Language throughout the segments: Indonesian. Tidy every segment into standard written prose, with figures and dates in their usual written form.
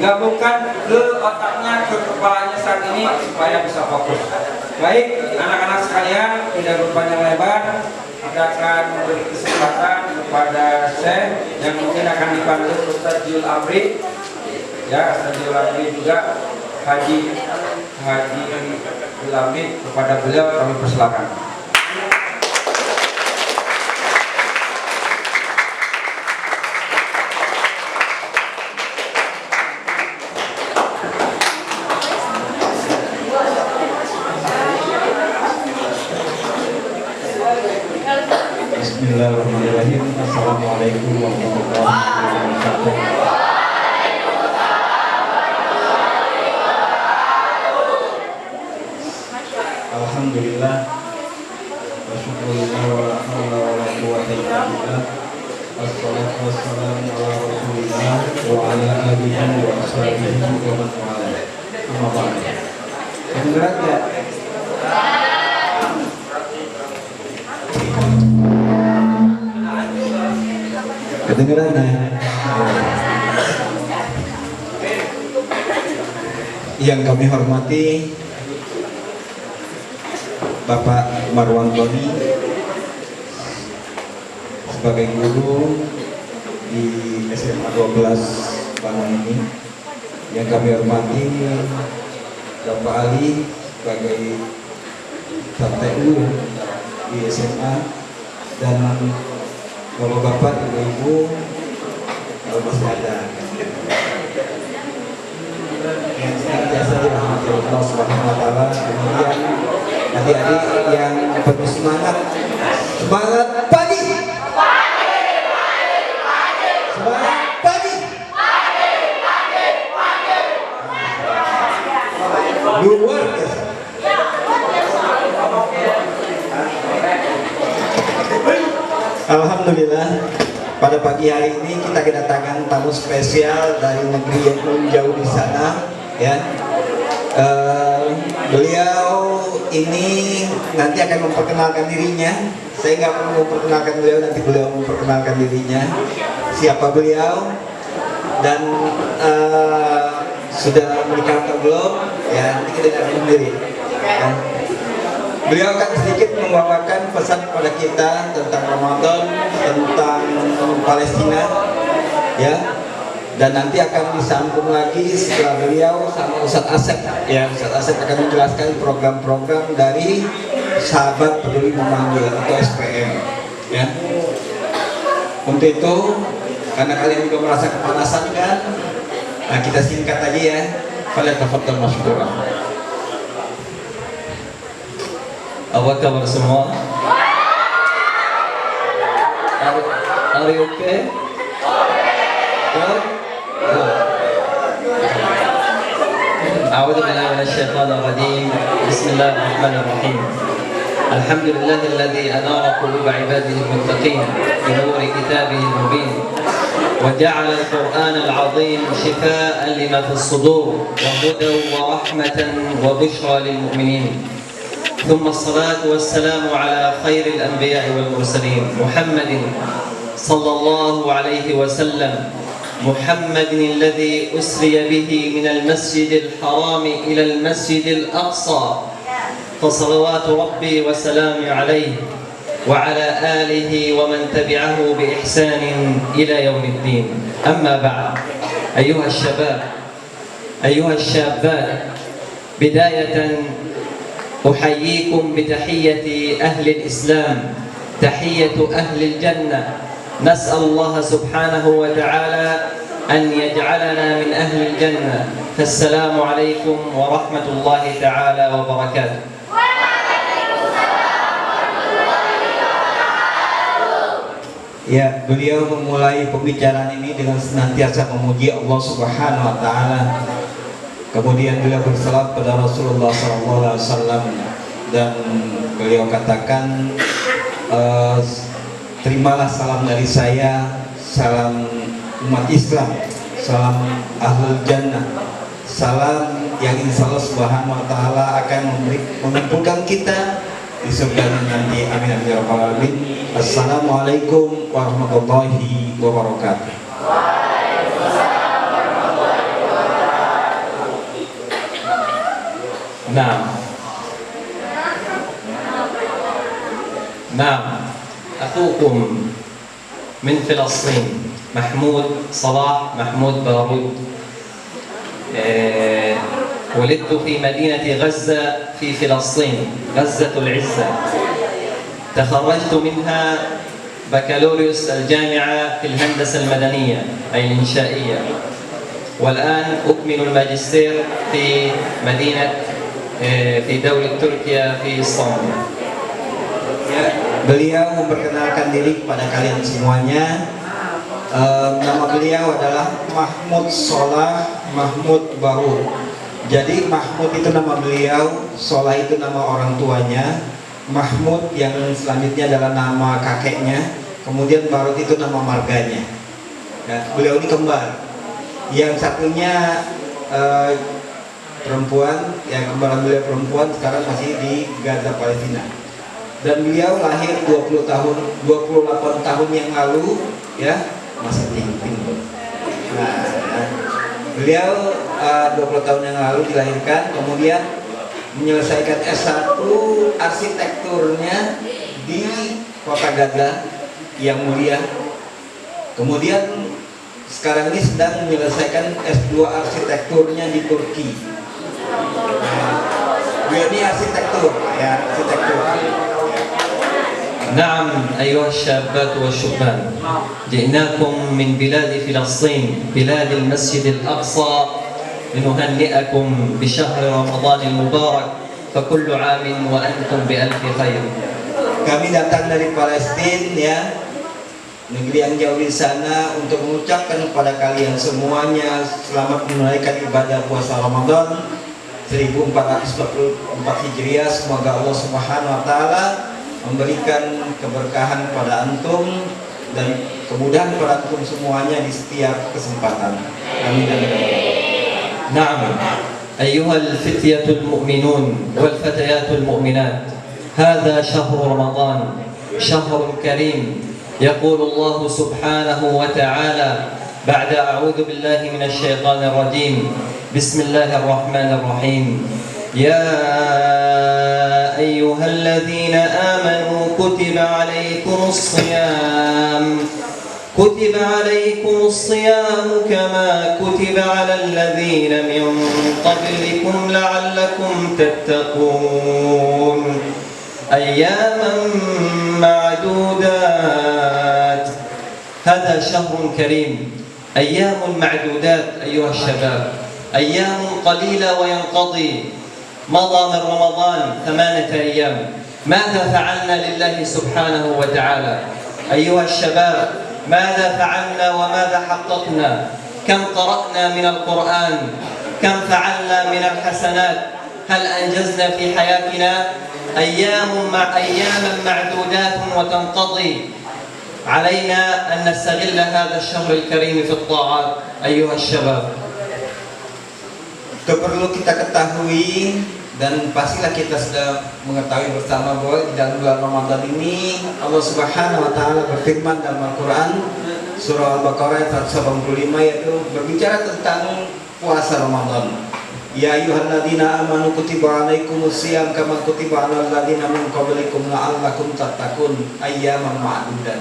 digabungkan ke otaknya, ke kepalanya saat ini supaya bisa fokus. Baik, anak-anak sekalian, tidak berpanjang lebar, kita akan memberi kesempatan kepada Syekh yang mungkin akan dipandu Ustaz Jul Amri. Ya, Ustaz Jul Amri juga Haji Jul Amri, kepada beliau kami persilakan. Bismillahirrahmanirrahim. Assalamualaikum warahmatullahi wabarakatuh. Alhamdulillah wa syukurillah wa la hawla wa la quwwata illa billah. Wassalatu wassalamu ala Rasulillah wa ala alihi wa ashabihi wa man wala. Amma ba'du. Kedengeran enggak? Kedengeran ya? Yang kami hormati Bapak Marwan Tony sebagai guru di SMA 12 Bangun ini. Yang kami hormati Bapak Ali sebagai TU di SMA, dan Bapak, Ibu-Ibu, kalau masih ada yang senantiasa dirahmati Allah Subhanahu wa Ta'ala. Kemudian adik-adik yang penuh semangat pagi, semangat pagi, luar biasa. Alhamdulillah, pada pagi hari ini kita kedatangan tamu spesial dari negeri yang jauh di sana, ya. Beliau ini nanti akan memperkenalkan dirinya. Saya nggak perlu memperkenalkan beliau, nanti beliau memperkenalkan dirinya. Siapa beliau dan sudah menikah atau belum? Ya, nanti kita dengar sendiri. Ya. Beliau akan sedikit membawakan pesan kepada kita tentang Ramadan, tentang Palestina, ya. Dan nanti akan disambung lagi setelah beliau sama Ustadz Asep, ya. Ustadz Asep akan menjelaskan program-program dari Sahabat Peduli Memanggil atau SPM, ya. Untuk itu, karena kalian juga merasa kepanasan kan, nah kita singkat aja ya. Kalian tafadhal masykurah. Apa kabar semua? Are you okay? Good? أعوذ بالله من الشيطان الرجيم. بسم الله الرحمن الرحيم. الحمد لله الذي أنار قلوب عباده المتقين بنور كتابه المبين، وجعل القرآن العظيم شفاء لما في الصدور وهدى ورحمة وبشرى للمؤمنين. ثم الصلاة والسلام على خير الأنبياء والمرسلين محمد صلى الله عليه وسلم، محمد الذي أسري به من المسجد الحرام إلى المسجد الأقصى، فصلوات ربي وسلامي عليه وعلى آله ومن تبعه بإحسان إلى يوم الدين. أما بعد، أيها الشباب، أيها الشابات، بداية أحييكم بتحية أهل الإسلام، تحية أهل الجنة. نسأل الله سبحانه وتعالى أن يجعلنا من أهل الجنة. فالسلام عليكم ورحمة الله تعالى وبركاته. Ya, beliau memulai pembicaraan ini dengan senantiasa memuji Allah Subhanahu wa Ta'ala. Kemudian beliau bersalawat pada Rasulullah SAW dan beliau katakan, terimalah salam dari saya, salam umat Islam, salam ahlul jannah, salam yang insya Allah Subhanahu wa Ta'ala akan mengumpulkan kita di surga nanti. Amin amin ya rabbal alamin. Assalamualaikum warahmatullahi wabarakatuh. نعم نعم أخوكم من فلسطين محمود صلاح محمود بارود. ولدت في مدينة غزة في فلسطين، غزة العزة. تخرجت منها بكالوريوس الجامعة في الهندسة المدنية أي الإنشائية، والآن أكمل الماجستير في مدينة في دولة تركيا في اسطنبول. Beliau memperkenalkan diri kepada kalian semuanya. Nama beliau adalah Mahmud Solah Mahmud Barud. Jadi Mahmud itu nama beliau, Solah itu nama orang tuanya, Mahmud yang selanjutnya adalah nama kakeknya, kemudian Barud itu nama marganya. Nah, beliau ini kembar. Yang satunya perempuan, yang kembaran beliau perempuan sekarang masih di Gaza, Palestina. Dan beliau lahir 28 tahun yang lalu, ya, masih tinggi. Nah, beliau 20 tahun yang lalu dilahirkan, kemudian menyelesaikan S1 arsitekturnya di kota Gaza yang mulia. Kemudian sekarang ini sedang menyelesaikan S2 arsitekturnya di Turki. Beliau ini arsitektur, ya, arsitektur. نعم أيها الشابات والشبان، جئناكم من بلاد فلسطين بلاد المسجد الأقصى لنهنئكم بشهر رمضان المبارك، فكل عام وأنتم بألف خير. Kami datang dari Palestina, ya, negeri yang jauh di sana, untuk mengucapkan kepada kalian semuanya selamat menunaikan ibadah puasa Ramadan 1444 Hijriah. Semoga Allah Subhanahu wa taala memberikan keberkahan pada antum dan kemudahan pada antum semuanya di setiap kesempatan. Amin. نعم أيها الفتية المؤمنون والفتيات المؤمنات، هذا شهر رمضان شهر كريم. يقول الله سبحانه وتعالى بعد أعوذ بالله من الشيطان الرجيم بسم الله الرحمن الرحيم يا أيها الذين آمنوا كتب عليكم الصيام كما كتب على الذين من قبلكم لعلكم تتقون أياما معدودات. هذا شهر كريم، أيام معدودات أيها الشباب، أيام قليلة وينقضي. مضى من رمضان 8 أيام، ماذا فعلنا لله سبحانه وتعالى؟ أيها الشباب، ماذا فعلنا وماذا حققنا؟ كم قرأنا من القرآن؟ كم فعلنا من الحسنات؟ هل أنجزنا في حياتنا؟ أياما معدودات وتنقضي. علينا أن نستغل هذا الشهر الكريم في الطاعات أيها الشباب. Perlu kita ketahui dan pastilah kita sudah mengetahui bersama bahwa di dalam bulan Ramadan ini Allah Subhanahu wa taala berfirman dalam Al-Qur'an surah Al-Baqarah ayat 185, yaitu berbicara tentang puasa Ramadan. Ya ayyuhalladzina amanu kutiba alaikumusiyam kama kutiba alal ladzina min qablikum la'allakum tattaqun ayyaman ma'dudat.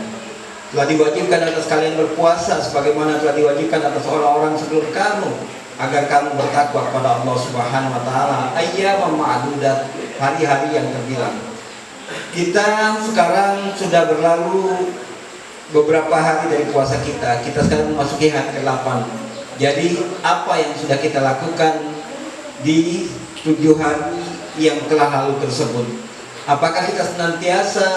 Telah diwajibkan atas kalian berpuasa sebagaimana telah diwajibkan atas orang-orang sebelum kamu, agar kamu bertakwa kepada Allah Subhanahu wa taala. Ayyaman ma'dudat, hari-hari yang terbilang. Kita sekarang sudah berlalu beberapa hari dari puasa kita. Kita sekarang memasuki hari ke-8. Jadi apa yang sudah kita lakukan di 7 hari yang telah lalu tersebut? Apakah kita senantiasa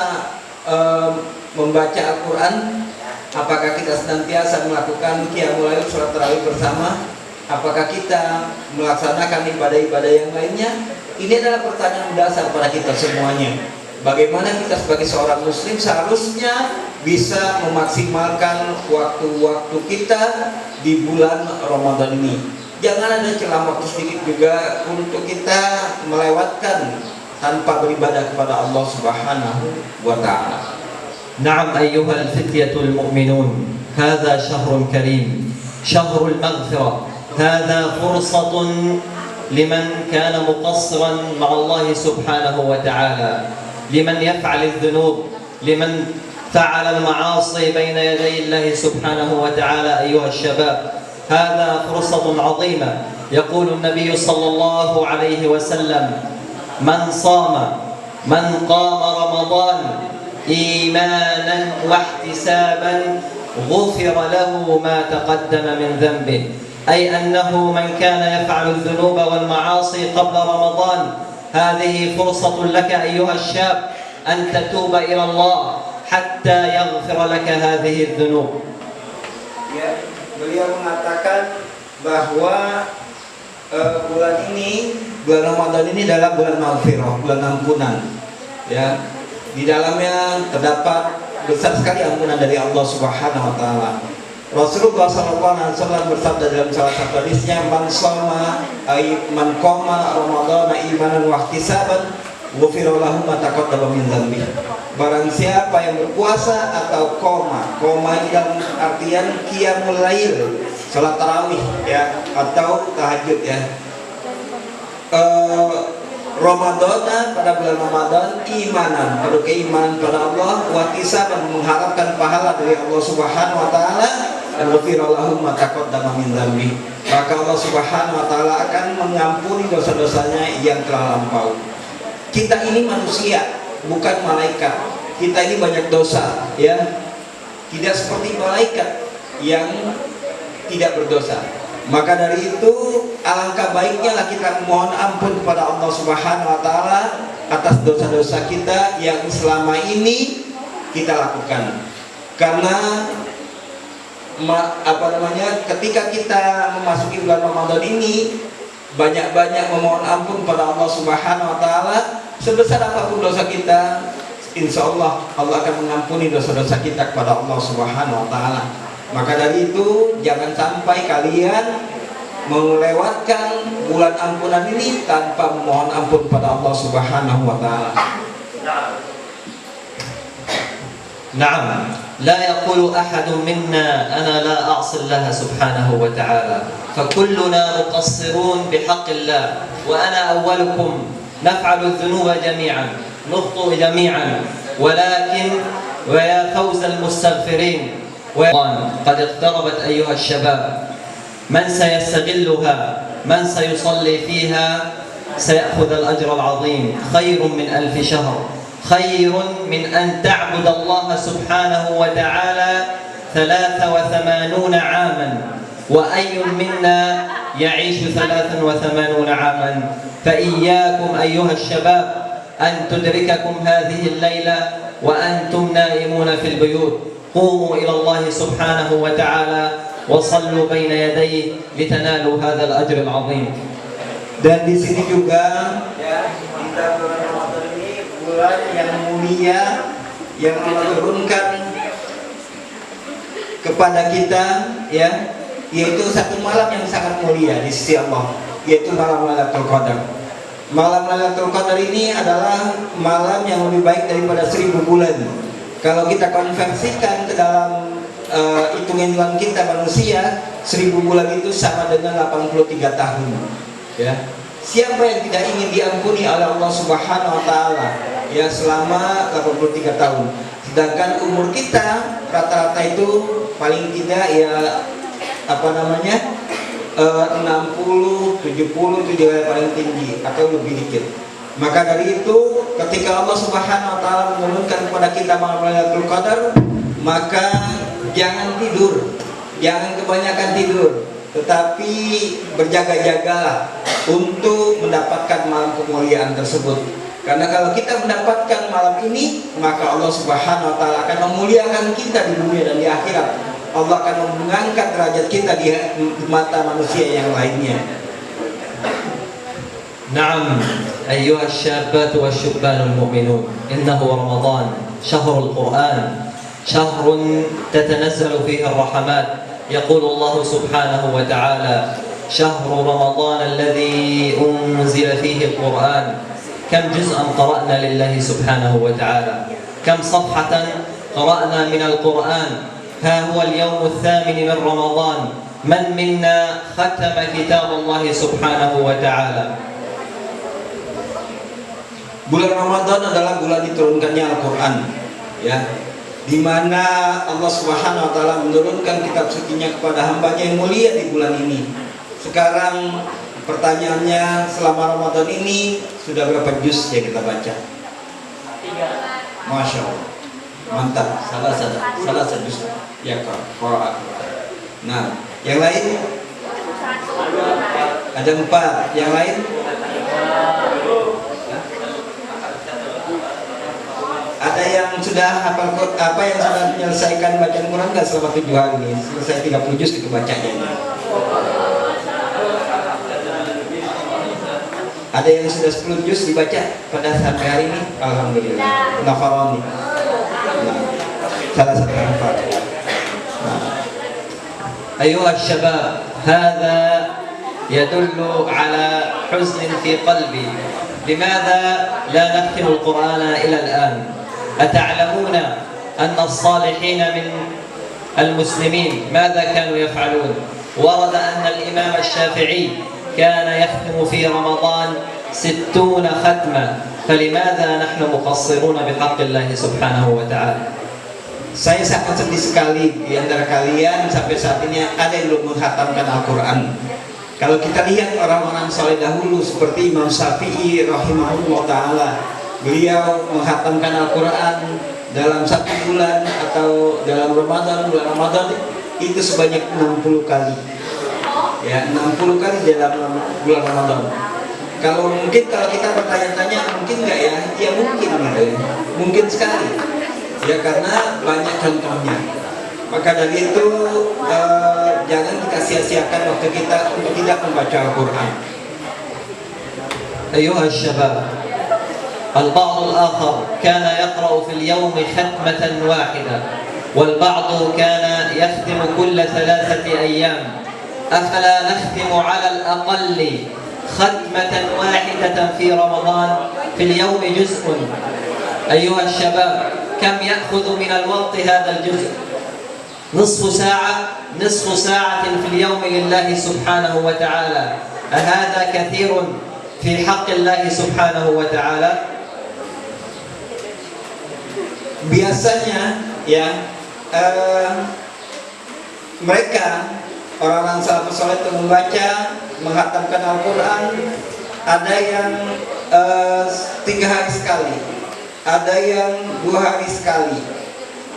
membaca Al-Quran? Apakah kita senantiasa melakukan qiyamul lail, sholat tarawih bersama? Apakah kita melaksanakan ibadah-ibadah yang lainnya? Ini adalah pertanyaan dasar pada kita semuanya. Bagaimana kita sebagai seorang muslim seharusnya bisa memaksimalkan waktu-waktu kita di bulan Ramadan ini. Jangan ada celah waktu sedikit juga untuk kita melewatkan tanpa beribadah kepada Allah Subhanahu wa taala. نعم أيها الفتية المؤمنون، هذا شهر كريم، شهر المغفرة. هذا فرصة لمن كان مقصرا مع الله سبحانه وتعالى، لمن يفعل الذنوب، لمن فعل المعاصي بين يدي الله سبحانه وتعالى. أيها الشباب، هذا فرصة عظيمة. يقول النبي صلى الله عليه وسلم: من قام رمضان إيمانا واحتسابا غفر له ما تقدم من ذنبه، أي أنه من كان يفعل الذنوب والمعاصي قبل رمضان هذه فرصة لك أيها الشاب أن تتوب إلى الله حتى يغفر لك هذه الذنوب. Ya, beliau mengatakan bahwa bulan Ramadan ini adalah bulan maghfirah, bulan ampunan. Ya, di dalamnya terdapat besar sekali ampunan dari Allah Subhanahu wa taala. Rasulullah SAW bersabda dalam salah satu hadisnya, man qama ramadhana imanan wa ihtisaban ghufira lahu ma taqaddama min dzambi. Barang siapa yang berpuasa atau koma ini dalam artian qiyamul lail, salat tarawih ya, atau tahajud ya. Ramadan, pada bulan Ramadan, imanan, pada keimanan pada Allah, wa ihtisaban, mengharapkan pahala dari Allah Subhanahu wa taala, dan ghufira lahu ma taqaddama min dzambi. Maka Allah Subhanahu wa taala akan mengampuni dosa-dosanya yang telah lampau. Kita ini manusia, bukan malaikat. Kita ini banyak dosa, ya. Tidak seperti malaikat yang tidak berdosa. Maka dari itu alangkah baiknya lah kita mohon ampun kepada Allah Subhanahu wa taala atas dosa-dosa kita yang selama ini kita lakukan. Karena ketika kita memasuki bulan Ramadan ini, banyak-banyak memohon ampun pada Allah Subhanahu wa taala. Sebesar apapun dosa kita, insya Allah akan mengampuni dosa-dosa kita kepada Allah Subhanahu wa taala. Maka dari itu jangan sampai kalian melewatkan bulan ampunan ini tanpa memohon ampun pada Allah Subhanahu wa taala. نعم، لا يقول أحد منا أنا لا أعصي الله سبحانه وتعالى، فكلنا مقصرون بحق الله، وأنا أولكم نفعل الذنوب جميعا، نخطئ جميعا، ولكن ويا فوز المستغفرين. قد اقتربت أيها الشباب، من سيستغلها، من سيصلي فيها سيأخذ الأجر العظيم، خير من 1000 شهر، خير من أن تعبد الله سبحانه وتعالى 83 عاما، وأي منا يعيش 83 عاما. فإياكم أيها الشباب أن تدرككم هذه الليلة وأنتم نائمون في البيوت. قوموا إلى الله سبحانه وتعالى وصلوا بين يديه لتنالوا هذا الأجر العظيم. Dan di sini juga ya, kita bulan Ramadan ini bulan yang mulia yang Allah turunkan kepada kita, ya, yaitu satu malam yang sangat mulia di sisi Allah, yaitu malam Lailatul Qadar. Malam Lailatul Qadar ini adalah malam yang lebih baik daripada 1000 bulan. Kalau kita konversikan ke dalam hitungan kita manusia, 1000 bulan itu sama dengan 83 tahun. Ya. Siapa yang tidak ingin diampuni oleh Allah Subhanahu wa taala ya selama 83 tahun. Sedangkan umur kita rata-rata itu paling tidak ya 60, 70 itu juga paling tinggi atau lebih dikit. Maka dari itu ketika Allah Subhanahu wa taala menurunkan kepada kita malam Lailatul Qadar, maka jangan tidur, jangan kebanyakan tidur, tetapi berjaga-jagalah untuk mendapatkan malam kemuliaan tersebut. Karena kalau kita mendapatkan malam ini, maka Allah Subhanahu wa taala akan memuliakan kita di dunia dan di akhirat. Allah akan mengangkat derajat kita di mata manusia yang lainnya. نعم أيها الشابات والشبان المؤمنون، إنه رمضان شهر القرآن، شهر تتنزل فيه الرحمات. يقول الله سبحانه وتعالى: شهر رمضان الذي أنزل فيه القرآن. كم جزءا قرأنا لله سبحانه وتعالى، كم صفحة قرأنا من القرآن. ها هو اليوم 8 من رمضان، من منا ختم كتاب الله سبحانه وتعالى. Bulan Ramadan adalah bulan diturunkannya Al-Quran, ya, di mana Allah Subhanahu Wa Taala menurunkan kitab sucinya kepada hambanya yang mulia di bulan ini. Sekarang pertanyaannya, selama Ramadan ini sudah berapa juz yang kita baca? 3. Masya Allah, mantap, salah satu juz ya Quran. Nah, yang lain ada 4, yang lain ada yang sudah hafal apa yang sudah menyelesaikan bacaan Quran nggak selama 7 hari ini? Selesai 30 juz itu bacanya ini. Ada yang sudah 10 juz dibaca pada sampai hari ini? Alhamdulillah. Nafaroni. Nah, salah satu hafal. أيها الشباب، هذا يدل على حزن في قلبي. لماذا لا نختم القرآن إلى الآن؟ أتعلمون أن الصالحين من المسلمين ماذا كانوا يفعلون؟ ورد أن الإمام الشافعي كان يختم في رمضان 60 ختمة، فلماذا نحن مقصرون بحق الله سبحانه وتعالى؟ Saya sangat sedih sekali di antara kalian sampai saat ini ada yang belum menghatamkan Al-Quran. Kalau kita lihat orang-orang soleh dahulu seperti Imam Syafi'i rahimahullah ta'ala, beliau menghatamkan Al-Quran dalam 1 bulan atau dalam bulan Ramadan itu sebanyak 60 kali, ya, 60 kali dalam bulan Ramadan. Kalau kita bertanya-tanya mungkin nggak ya? Ya mungkin gitu ya. Mungkin sekali ya, karena banyak contohnya. Maka dari itu jangan kita sia-siakan waktu kita untuk tidak membaca Al-Quran. أيها الشباب، البعض الآخر كان يقرأ في اليوم ختمة واحدة، والبعض كان يختم كل 3 أيام. أفلا نختم على الأقل ختمة واحدة في رمضان في اليوم جزء؟ أيها الشباب، كم يأخذ من الوقت هذا الجزء؟ نصف ساعة في اليوم لله سبحانه وتعالى. أهذا كثير في حق الله سبحانه وتعالى؟ Biasanya ya mereka orang-orang salafus saleh itu menghatamkan Al-Quran, ada yang 3 hari sekali, ada yang 2 hari sekali,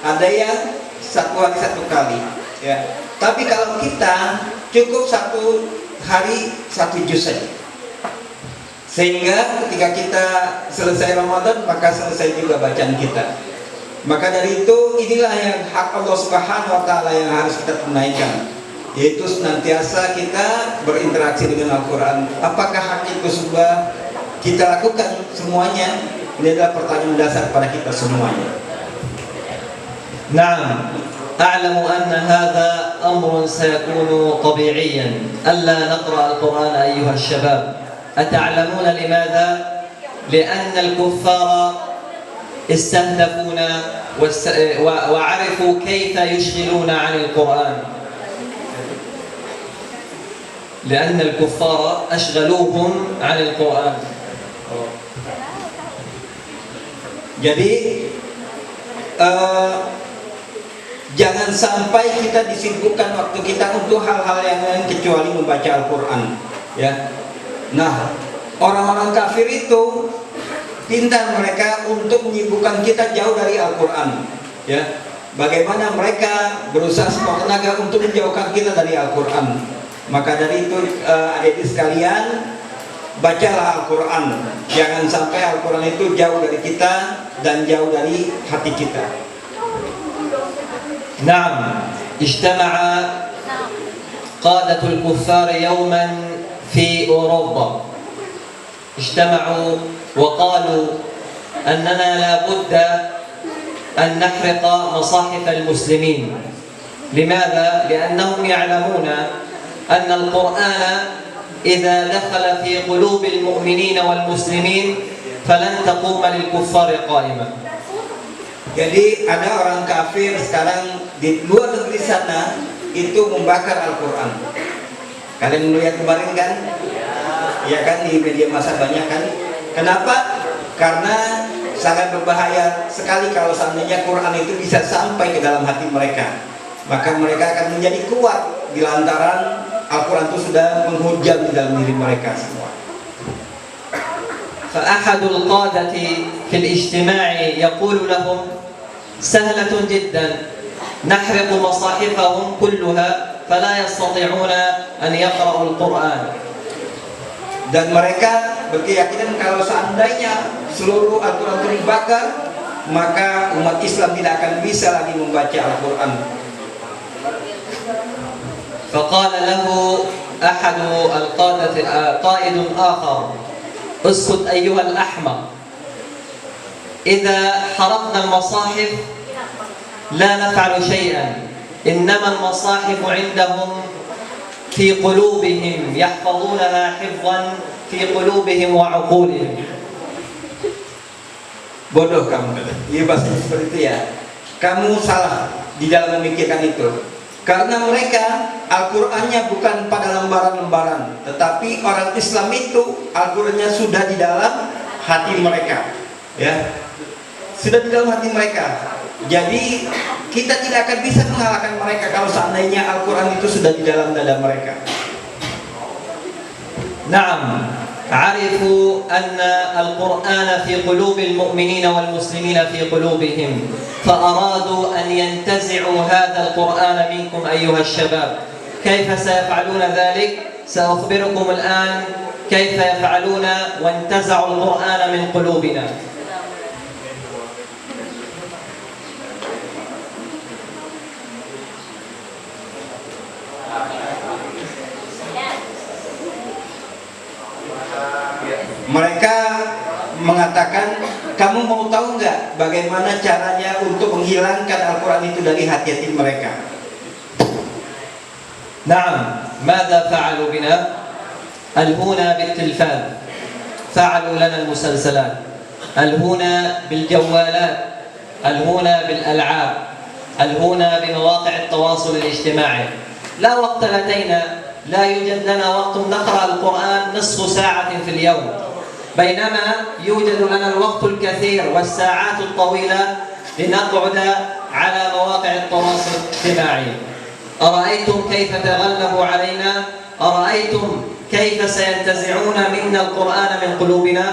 ada yang 1 hari 1 kali, ya. Tapi kalau kita cukup 1 hari 1 juz saja, sehingga ketika kita selesai Ramadan maka selesai juga bacaan kita. Maka dari itu inilah yang hak Allah Subhanahu Wa Taala yang harus kita tunaikan, yaitu senantiasa kita berinteraksi dengan Al-Quran. Apakah hak itu sudah kita lakukan semuanya? Ini adalah pertanyaan dasar pada kita semuanya. نعم، أعلم أن هذا أمر سيكون طبيعيا ألا نقرأ القرآن أيها الشباب. أتعلمون لماذا؟ لأن الكفار استهدفونا وعرفوا كيف يشغلون عن القرآن، لأن الكفار أشغلوهم عن القرآن. Jadi jangan sampai kita disibukkan waktu kita untuk hal-hal yang lain kecuali membaca Al-Quran, ya. Nah, orang-orang kafir itu pintar mereka untuk menyibukkan kita jauh dari Al-Quran, ya. Bagaimana mereka berusaha semua tenaga untuk menjauhkan kita dari Al-Quran. Maka dari itu adik-adik sekalian, bacalah Al-Quran. Jangan sampai Al-Quran itu jauh dari kita dan jauh dari hati kita. نعم، اجتمع قادة الكفار يوما في أوروبا، اجتمعوا وقالوا أننا لا بد أن نحرق مصاحف المسلمين. لماذا؟ لأنهم يعلمون أن القرآن إذا دخل في قلوب المؤمنين والمسلمين فلن تقوم للكفار قائمة. Jadi ada orang kafir sekarang di luar negeri sana itu membakar Al-Quran. Kalian melihat kemarin kan? Ya kan, di media massa banyak kan? Kenapa? Karena sangat berbahaya sekali kalau seandainya Quran itu bisa sampai ke dalam hati mereka. Maka mereka akan menjadi kuat di lantaran Al-Quran itu sudah menghujam di dalam diri mereka semua. فأحد القادة في الاجتماع يقول لهم سهلة جدا نحرق مصاحفهم كلها فلا يستطيعون أن يقرأوا القرآن. Dan mereka berkeyakinan kalau seandainya seluruh Al-Quran itu dibakar, maka umat Islam tidak akan bisa lagi membaca Al-Quran. فقال له أحد القادة قائد آخر اسكت أيها الأحمق إذا حرقنا المصاحف لا نفعل شيئا إنما المصاحف عندهم في قلوبهم يحفظونها حفظا في قلوبهم وعقولهم. Bodoh kamu, iya bahasa seperti itu ya. Kamu salah di dalam memikirkan itu. Karena mereka Al-Qur'annya bukan pada lembaran-lembaran, tetapi orang Islam itu Al-Qur'annya sudah di dalam hati mereka, ya, sudah di dalam hati mereka. Jadi kita tidak akan bisa mengalahkan mereka kalau seandainya Al-Quran itu sudah di dalam dada mereka. نعم عرفوا أن القرآن في قلوب المؤمنين والمسلمين في قلوبهم فأرادوا أن ينتزعوا هذا القرآن منكم أيها الشباب. كيف سيفعلون ذلك؟ سأخبركم الآن كيف يفعلون وانتزعوا القرآن من قلوبنا. Mereka mengatakan, kamu mau tahu nggak bagaimana caranya untuk menghilangkan Al-Quran itu dari hati-hati mereka? نعم ماذا فعلوا بنا؟ ألهونا بالتلفاز، فعلوا لنا المسلسلات، ألهونا بالجوالات، ألهونا بالألعاب، ألهونا بمواقع التواصل الاجتماعي. لا وقت لدينا، لا يوجد لنا وقت نقرأ القرآن نصف ساعة في اليوم، بينما يوجد لنا الوقت الكثير والساعات الطويلة لنقعد على مواقع التواصل الاجتماعي. أرأيتم كيف تغلبوا علينا؟ أرأيتم كيف سينتزعون منا القرآن من قلوبنا؟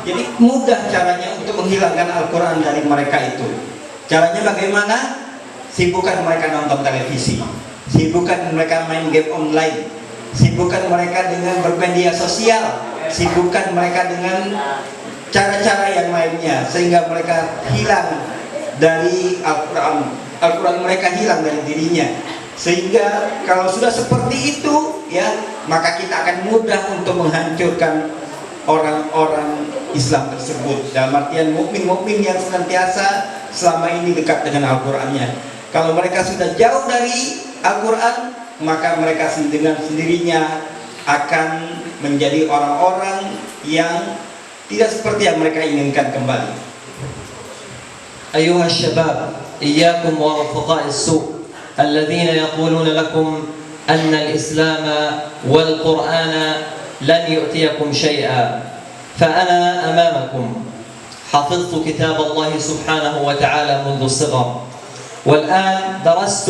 Jadi mudah caranya untuk menghilangkan Al-Quran dari mereka itu. Caranya bagaimana? Sibukkan mereka nonton televisi, sibukkan mereka main game online, sibukkan mereka dengan bermedia sosial, sibukkan mereka dengan cara-cara yang lainnya, sehingga mereka hilang dari Al-Quran. Al-Quran mereka hilang dari dirinya. Sehingga kalau sudah seperti itu, ya, maka kita akan mudah untuk menghancurkan orang-orang Islam tersebut. Dalam artian mukmin-mukmin yang senantiasa selama ini dekat dengan Al-Qurannya. Kalau mereka sudah jauh dari Al-Quran, maka mereka dengan sendirinya akan menjadi orang-orang yang tidak seperti yang mereka inginkan kembali. أيها الشباب إياكم ورفقاء السوء الذين يقولون لكم أن الإسلام والقرآن لن يؤتيكم شيئا. فأنا أمامكم حفظت كتاب الله سبحانه وتعالى منذ الصغر، والآن درست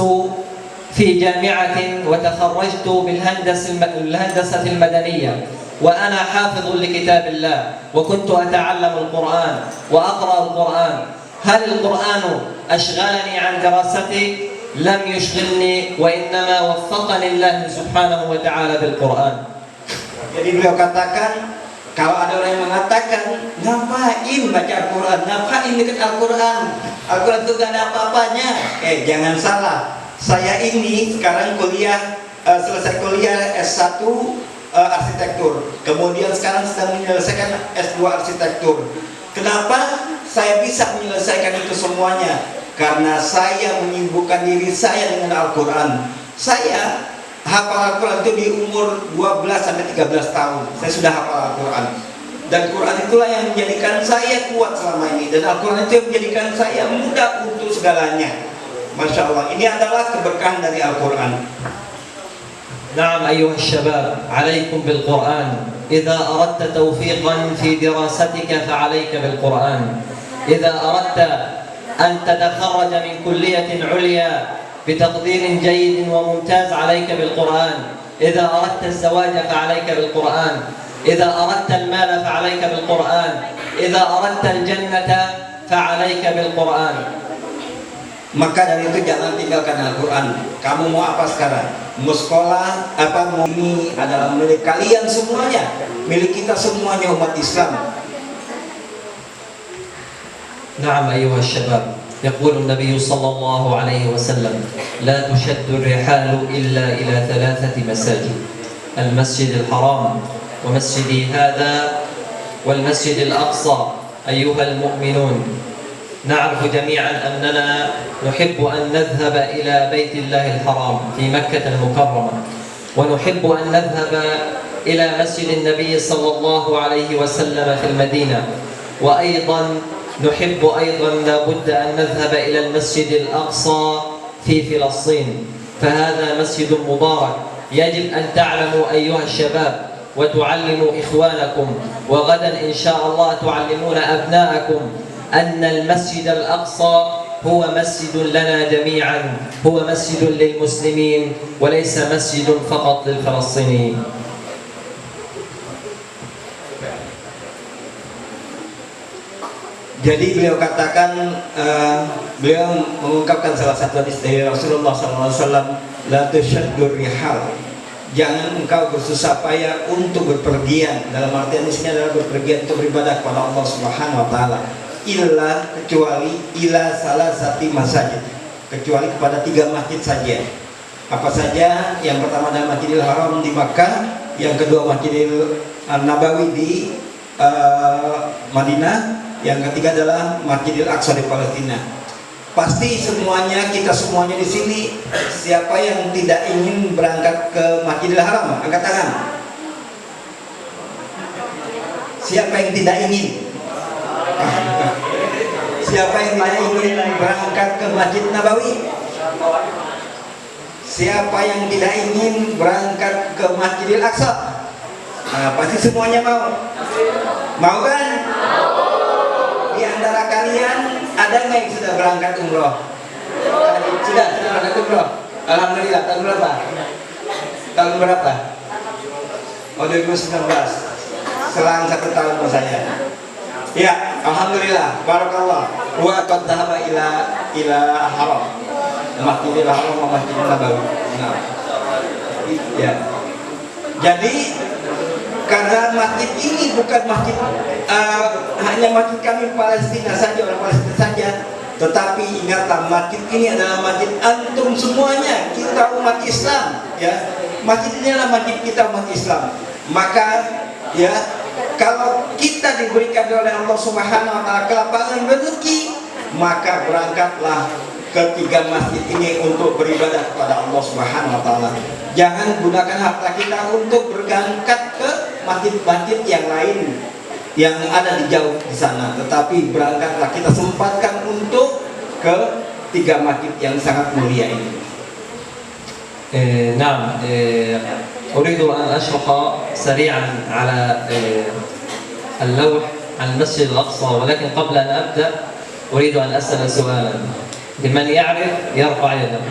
في جامعة وتخرجت بالهندسة المدنية، وأنا حافظ لكتاب الله وكنت أتعلم القرآن وأقرأ القرآن. هل القرآن أشغلني عن دراستي؟ لم يشغلني، وإنما وفقني الله سبحانه وتعالى بالقرآن. Jadi beliau katakan, kalau ada orang yang mengatakan, ngapain baca Al-Quran, ngapain dekat Al-Quran, Al-Quran itu gak ada apa-apanya. Jangan salah, saya ini sekarang kuliah, selesai kuliah S1 arsitektur, kemudian sekarang sedang menyelesaikan S2 arsitektur. Kenapa saya bisa menyelesaikan itu semuanya? Karena saya menyibukkan diri saya dengan Al-Quran. Saya hafal Al-Quran itu di umur 12 sampai 13 tahun. Saya sudah hafal Al-Quran. Dan Quran itulah yang menjadikan saya kuat selama ini. Dan Al-Quran itu yang menjadikan saya mudah untuk segalanya. Masya Allah, ini adalah keberkahan dari Al-Quran. نعم أيها الشباب، عليكم بالقرآن. إذا أردت توفيقا في دراستك فعليك بالقرآن. إذا أردت أن تتخرج من كلية عليا بتقدير جيد وممتاز عليك بالقرآن. إذا أردت الزواج فعليك بالقرآن. إذا أردت المال فعليك بالقرآن. إذا أردت الجنة فعليك بالقرآن. Maka dari itu jangan tinggalkan Al-Quran. Kamu mau apa sekarang? Mau sekolah? Apa mau? Ini adalah milik kalian semuanya, milik kita semuanya umat Islam. نعم أيها الشباب، يقول النبي صلى الله عليه وسلم: لا تشد الرحال إلا إلى 3 مساجد، المسجد الحرام ومسجدي هذا والمسجد الأقصى. أيها المؤمنون، نعرف جميعا أننا نحب أن نذهب إلى بيت الله الحرام في مكة المكرمة، ونحب أن نذهب إلى مسجد النبي صلى الله عليه وسلم في المدينة، وأيضا نحب لابد أن نذهب إلى المسجد الأقصى في فلسطين، فهذا مسجد مبارك. يجب أن تعلموا أيها الشباب وتعلموا إخوانكم، وغدا إن شاء الله تعلمون أبناءكم أن المسجد الأقصى هو مسجد لنا جميعا، هو مسجد للمسلمين وليس مسجد فقط للفلسطينيين. Jadi beliau katakan, beliau mengungkapkan salah satu hadis dari Rasulullah SAW, la tushaddur rihal, jangan engkau bersusah payah untuk berpergian. Dalam artian di sini adalah berpergian untuk beribadah kepada Allah Subhanahu Wa Taala. Illa, kecuali ila salah satu masjid, kecuali kepada 3 masjid saja. Apa saja? Yang pertama adalah Masjidil Haram di Makkah, yang kedua Masjidil Nabawi di Madinah, yang ketiga adalah Masjidil Aqsa di Palestina. Pasti semuanya, kita semuanya di sini, siapa yang tidak ingin berangkat ke Masjidil Haram? Angkat tangan. Siapa yang tidak ingin? Siapa yang tidak ingin berangkat ke Masjid Nabawi? Siapa yang tidak ingin berangkat ke Masjidil Aqsa? Nah, pasti semuanya mau. Mau kan? Di antara kalian ada nggak yang sudah berangkat umroh? Sudah berangkat umroh. Alhamdulillah. Tahun berapa? Tahun berapa? Oh, 2019. Selang 1 tahun buat saya. Ya, alhamdulillah, barakallah. Wa qad dhahaba ila haram. Masjidil Haram wa Masjidil Nabawi. Nah. Ya. Jadi karena masjid ini bukan masjid hanya masjid kami Palestina saja, orang Palestina saja, tetapi ingatlah masjid ini adalah masjid antum semuanya, kita umat Islam, ya. Masjid ini adalah masjid kita umat Islam. Maka ya, kalau kita diberikan oleh Allah Subhanahu Wa Taala kelapangan rezeki, maka berangkatlah ke 3 masjid ini untuk beribadah kepada Allah Subhanahu Wa Taala. Jangan gunakan harta kita untuk berangkat ke masjid-masjid yang lain yang ada di jauh di sana, tetapi berangkatlah, kita sempatkan untuk ke 3 masjid yang sangat mulia ini. نعم، أريد أن أشرح سريعا على اللوح عن المسجد الأقصى، ولكن قبل أن أبدأ أريد أن أسأل سؤالا. لمن يعرف يرفع يده.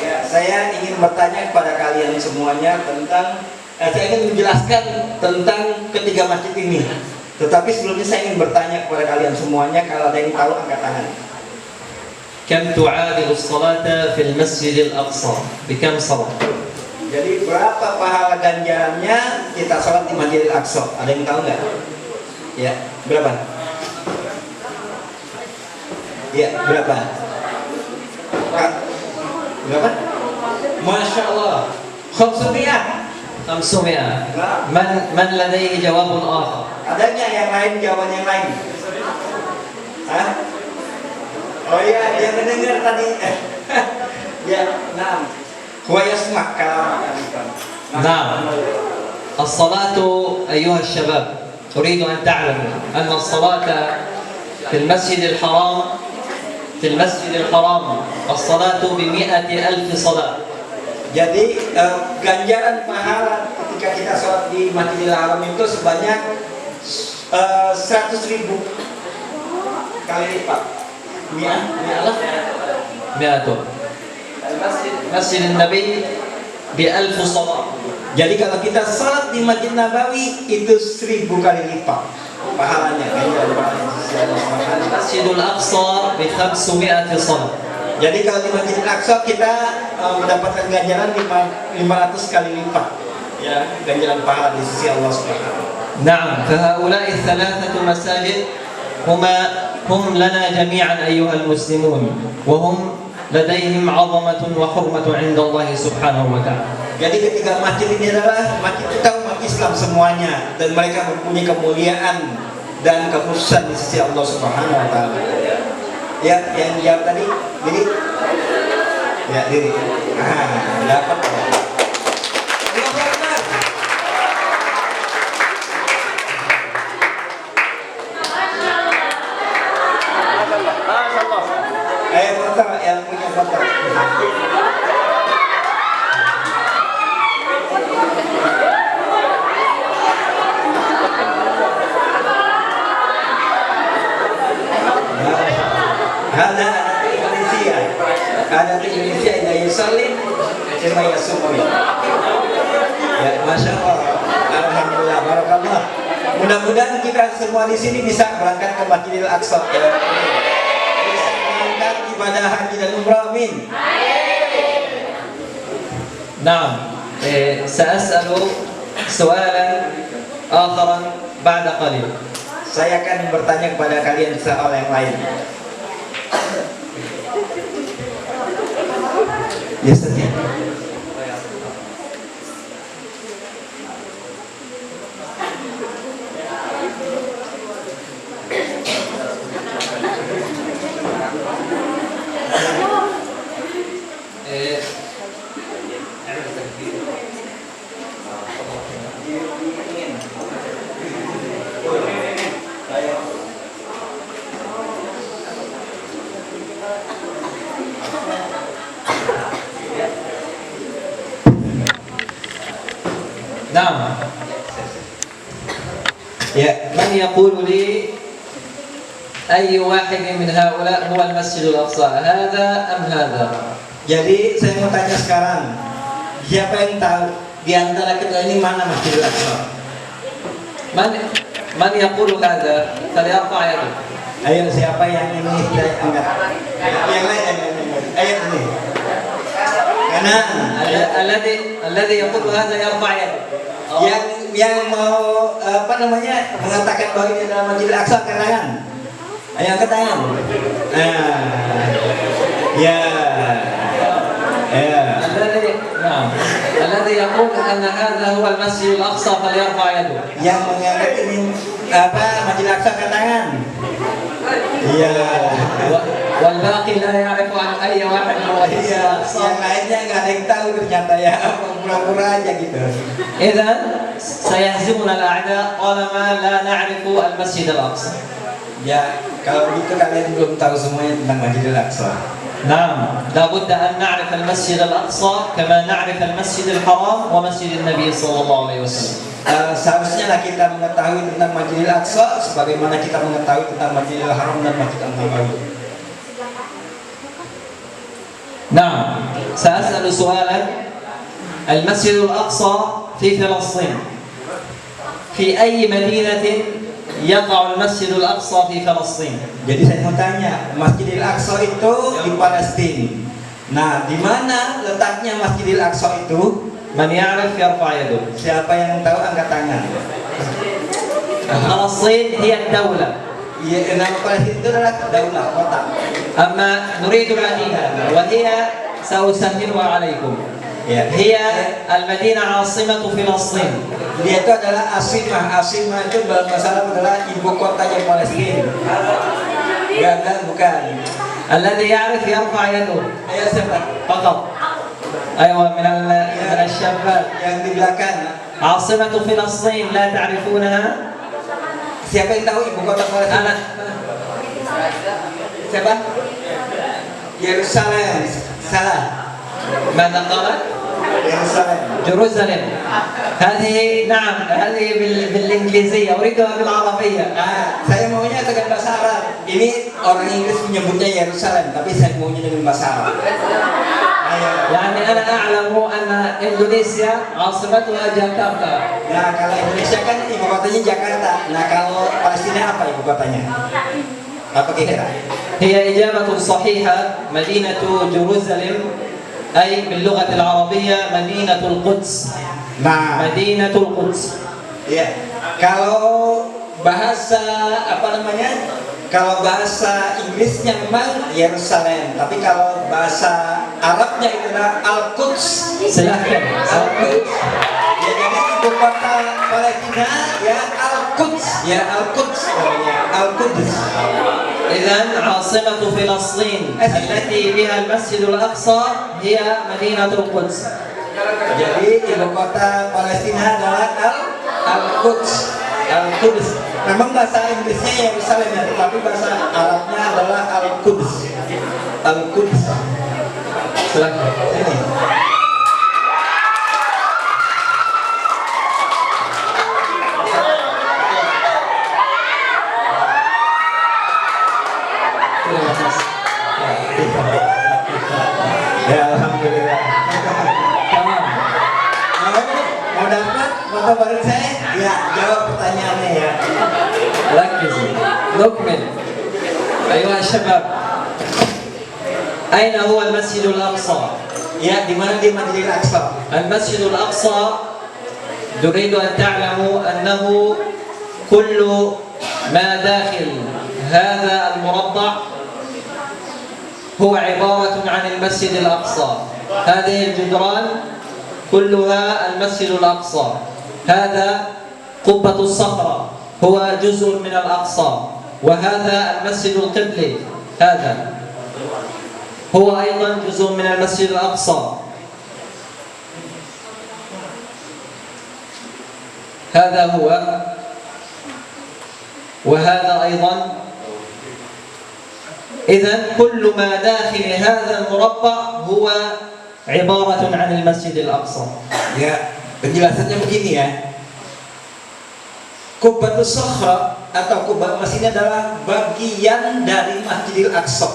Ya, saya ingin bertanya kepada kalian semuanya tentang, saya ingin menjelaskan tentang ketiga masjid ini. Tetapi sebelumnya saya ingin bertanya kepada kalian semuanya, kalau ada yang tahu angkat tangan. كم تعادل الصلاة في المسجد الأقصى؟ بكم صلاة؟ Jadi berapa pahala ganjarannya kita sholat di Masjidil Aqsa? Ada yang tahu nggak? Ya, berapa? Ya, berapa? Berapa? Masya Allah, 500. 500. من لديه جواب آخر؟ Adanya yang lain, jawaban yang lain? Hah? Oh iya, dia mendengar tadi. Ya, nah. Huwa yasma' kalam. نعم. الصلاة أيها الشباب، أريد أن تعلموا أن الصلاة في المسجد الحرام في المسجد الحرام الصلاة ب100,000 صلاة. Jadi ganjaran pahala ketika kita sholat di Masjidil Haram itu sebanyak 100.000 kali lipat. Mi'alah. 100. Masjid Nabi ب1000 صلاة. Jadi kalau kita sholat di Masjid Nabawi itu 1000 kali lipat pahalanya. Masjidul Aqsa ب500 صلاة. Jadi kalau di Masjid Al-Aqsa kita mendapatkan ganjaran 500 kali lipat, ya, ganjaran pahala di sisi Allah Subhanahu. نعم فهؤلاء الثلاثة مساجد هم لنا جميعا أيها المسلمون وهم لديهم عظمة وحرمة عند الله سبحانه وتعالى. Jadi ketiga masjid ini adalah masjid kita umat Islam semuanya dan mereka mempunyai kemuliaan dan kekhususan di sisi Allah Subhanahu wa taala. Ya, yang jawab tadi, diri. Ya, diri. Dapat. Ayo foto yang punya foto. Ada di Indonesia yang yusallim cuma yasumi. Ya, masya Allah, alhamdulillah, barakallah. Mudah-mudahan kita semua di sini bisa berangkat ke Masjidil Aqsa. Bisa berangkat ibadah haji dan umrah, amin. نعم سأسأل سؤالا آخر بعد قليل. Saya akan bertanya kepada kalian soal yang lain. Ya, setia. نعم. من يقول لي أي واحد من هؤلاء هو المسجد الأقصى هذا أم هذا؟ Jadi saya mau tanya sekarang, siapa yang tahu di antara kita ini mana Masjidil Aqsa? من يقول هذا فليرفع يده. Ayo, siapa yang ini saya angkat? Yang lain, ayo ini. Karena الذي يقول هذا يرفع يده. yang mau mengatakan bahwa ini adalah Masjidil Aqsa, angkat tangan. Ayo angkat tangan. الذي يقول أن هذا هو المسجد الأقصى فليرفع يده. Yang mengangkat ini Masjidil Aqsa, angkat tangan. Iya. والباقي لا يعرف عن أي واحد هو المسجد الأقصى. Yang lainnya nggak ada yang tahu ternyata, ya, pura-pura aja gitu. إذا سيهزمنا الأعداء طالما لا نعرف المسجد الأقصى. Ya, kalau begitu kalian belum tahu semuanya tentang Masjidil Aqsa. نعم لابد أن نعرف المسجد الأقصى كما نعرف المسجد الحرام ومسجد النبي صلى الله عليه وسلم. Seharusnya lah kita mengetahui tentang Masjidil Aqsa sebagaimana kita mengetahui tentang Masjidil Haram dan Masjid An-Nabawi. نعم سأسأل سؤالا. المسجد الأقصى في فلسطين في أي مدينة يقع المسجد الأقصى في فلسطين؟ Jadi saya mau tanya, Masjidil Aqsa itu di Palestina. Nah, di mana letaknya Masjidil Aqsa itu? من يعرف يرفع يده. Siapa yang tahu angkat tangan. فلسطين هي الدولة. Ya, nama Palestina itu adalah daulah, kota. أما نريد المدينة وهي سأسهلها عليكم. هي المدينة عاصمة فلسطين. Dia itu adalah Asimah. Asimah itu dalam bahasa Arab adalah ibu kotanya Palestina. Bukan. الذي يعرف يرفع يده. Ayo siapa? فقط. أيوة من الشباب. Yang di belakang. عاصمة فلسطين لا تعرفونها؟ Siapa yang tahu ibu kota Palestina? أنا. Siapa? Yerusalem. Salah. ماذا قالت؟ Yerusalem. جيروزاليم. هذه نعم، هذه بالإنجليزية، أريدها بالعربية. Saya maunya dengan bahasa Arab. Ini orang Inggris menyebutnya Yerusalem, tapi saya maunya dengan bahasa Arab. Ayo. يعني أنا أعلم أن إندونيسيا عاصمتها جاكرتا. Nah, kalau Indonesia kan ibu kotanya Jakarta. Nah, kalau Palestina apa ibu kotanya? Apa kira-kira? هي إجابة صحيحة، مدينة جيروزاليم، أي باللغة العربية مدينة القدس. Nah, مدينة القدس. ya. Kalau bahasa apa namanya? Kalau bahasa Inggrisnya memang Yerusalem, tapi kalau bahasa Arabnya itu adalah Al-Quds. Silahkan. Al-Quds. Ya, jadi ibu kota Palestina ya Al-Quds, ya Al-Quds namanya, Al-Quds. إذن عاصمة فلسطين التي بها المسجد الأقصى هي مدينة القدس. Jadi ibu kota Palestina adalah Al-Quds. Al-Quds. Memang bahasa Inggrisnya Yerusalem ya, tetapi bahasa Arabnya adalah Al-Quds. Al-Quds. Silahkan. Ini. Ya, alhamdulillah. Tamam. Mau dapat foto bareng saya? Ya, jawab pertanyaannya ya. ركزوا نكمل أيها الشباب. أين هو المسجد الأقصى؟ Ya, di mana di Masjidil Aqsa? المسجد الأقصى نريد أن تعلموا أنه كل ما داخل هذا المربع هو عبارة عن المسجد الأقصى. هذه الجدران كلها المسجد الأقصى. هذا قبة الصخرة هو جزء من الأقصى، وهذا المسجد القبلي هذا هو أيضا جزء من المسجد الأقصى. هذا هو، وهذا أيضا. إذن كل ما داخل هذا المربع هو عبارة عن المسجد الأقصى. Ya, penjelasannya begini ya. Qubbatus Sakhra atau Qubbat Masjid ini adalah bagian dari Masjidil Aqsa.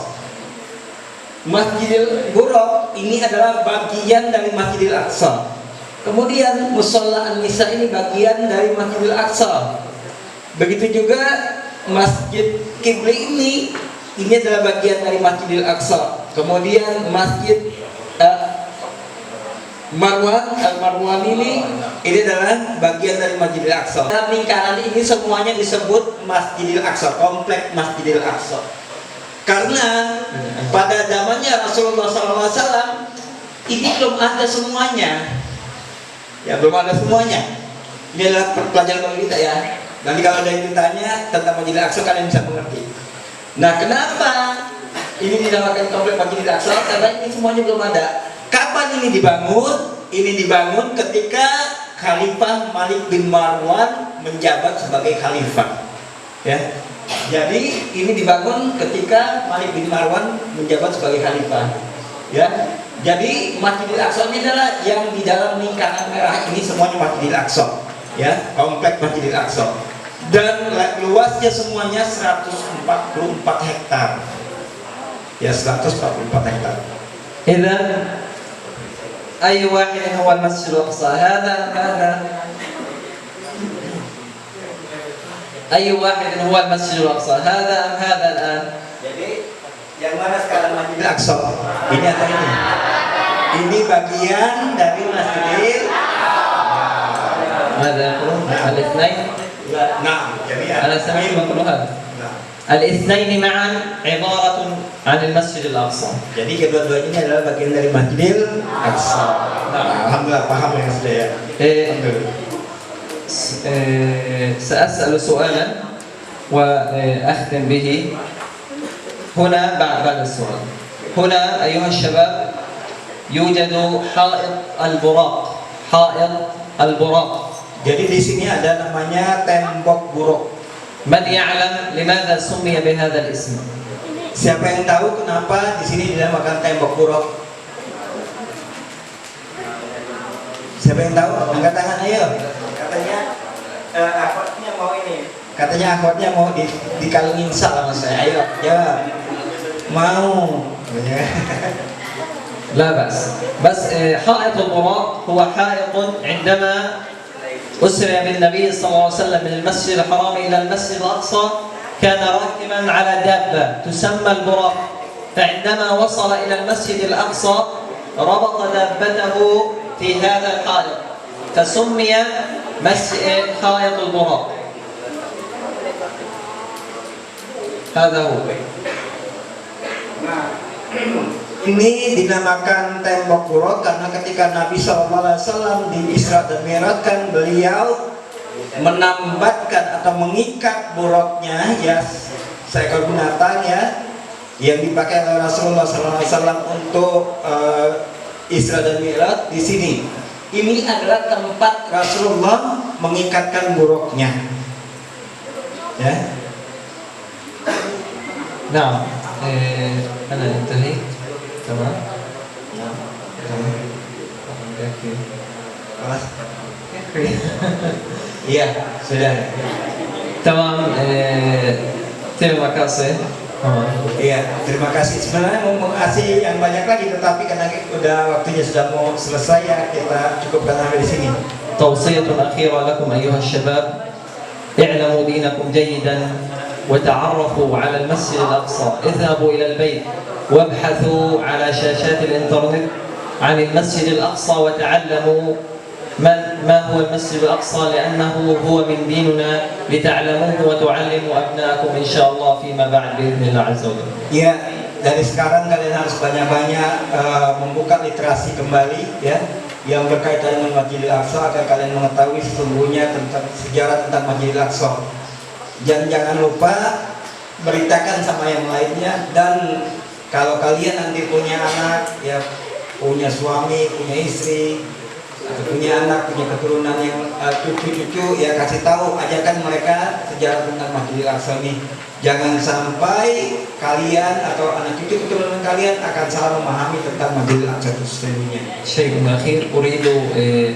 Masjidil Buraq ini adalah bagian dari Masjidil Aqsa. Kemudian Musholla An-Nisa ini bagian dari Masjidil Aqsa. Begitu juga Masjid Qibli ini adalah bagian dari Masjidil Aqsa. Kemudian Masjid Al-Marwan ini adalah bagian dari Masjidil Aqsa. Dalam lingkaran ini semuanya disebut Masjidil Aqsa, kompleks Masjidil Aqsa. Karena pada zamannya Rasulullah SAW ini belum ada semuanya. Ya, belum ada semuanya. Ini adalah pelajaran bagi kita ya. Nanti kalau ada yang ditanya tentang Masjidil Aqsa kalian bisa mengerti. Nah, kenapa ini dinamakan kompleks Masjidil Aqsa? Karena ini semuanya belum ada. Kapan ini dibangun? Ini dibangun ketika Khalifah Malik bin Marwan menjabat sebagai khalifah. Ya. Jadi ini dibangun ketika Malik bin Marwan menjabat sebagai khalifah. Ya. Jadi Masjidil Aqsa ini adalah yang di dalam lingkaran merah ini semuanya Masjidil Aqsa. Ya, kompleks Masjidil Aqsa. Dan luasnya semuanya 144 hektar. Ya, 144 hektar. إذا أي واحد هو المسجد الأقصى؟ هذا أي واحد هو المسجد الأقصى؟ هذا أم هذا الآن؟ Jadi yang mana sekarang Masjidil Aqsa? Ini atau ini? Ini bagian dari Masjidil. ماذا يقولون؟ الاثنين؟ Nah, jadi أنا سمعت يقولون هذا. الاثنين معا عبارة عن المسجد الأقصى. Jadi kedua-duanya ini adalah bagian dari Masjidil Aqsa. Nah, alhamdulillah paham ya sudah ya. سأسأل سؤالا وأختم به هنا بعد السؤال. هنا أيها الشباب يوجد حائط البراق. حائط البراق. Jadi di sini ada namanya tembok buruk. من يعلم لماذا سمي بهذا الاسم؟ Siapa yang tahu kenapa di sini dinamakan tembok buruk? Siapa yang tahu? Angkat tangan ayo. Katanya akhwatnya mau ini. Katanya akhwatnya mau dikalungin sama saya. Ayo, jawab. Mau. لا بأس بس حائط البراق هو حائط عندما أسري بالنبي صلى الله عليه وسلم من المسجد الحرام إلى المسجد الأقصى كان راكبا على دابة تسمى البراق فعندما وصل إلى المسجد الأقصى ربط دابته في هذا الحائط فسمي حائط البراق هذا هو. Ini dinamakan tembok buruk karena ketika Nabi SAW di Isra dan Mi'rajkan, beliau menambatkan atau mengikat buruknya, ya seekor binatang ya, yang dipakai oleh Rasulullah SAW untuk Isra dan Mi'raj di sini. Ini adalah tempat Rasulullah mengikatkan buruknya. Ya. Nah, أنا انتهيت تمام. Iya, sudah. تمام. terima kasih. Iya, terima kasih. Sebenarnya mau kasih yang banyak lagi, tetapi karena udah waktunya sudah mau selesai ya, kita cukupkan sampai di sini. توصية أخيرة لكم أيها الشباب اعلموا دينكم جيدا وتعرفوا على المسجد الأقصى اذهبوا إلى البيت وابحثوا على شاشات الإنترنت عن المسجد الأقصى وتعلموا ما هو المسجد الأقصى لأنه هو من ديننا لتعلموه وتعلموا أبناءكم إن شاء الله فيما بعد بإذن الله عز وجل. Ya, dari sekarang kalian harus banyak-banyak membuka literasi kembali ya, yang berkaitan dengan Masjidil Aqsa agar kalian mengetahui sesungguhnya tentang sejarah tentang Masjidil Aqsa. Jangan lupa beritakan sama yang lainnya, dan kalau kalian nanti punya anak ya, punya suami, punya istri, atau punya anak, punya keturunan yang cucu-cucu ya, kasih tahu, ajarkan mereka sejarah tentang Masjidil Aqsa ini. Jangan sampai kalian atau anak cucu keturunan kalian akan salah memahami tentang Masjidil Aqsa itu sesungguhnya. شيء أخير أريد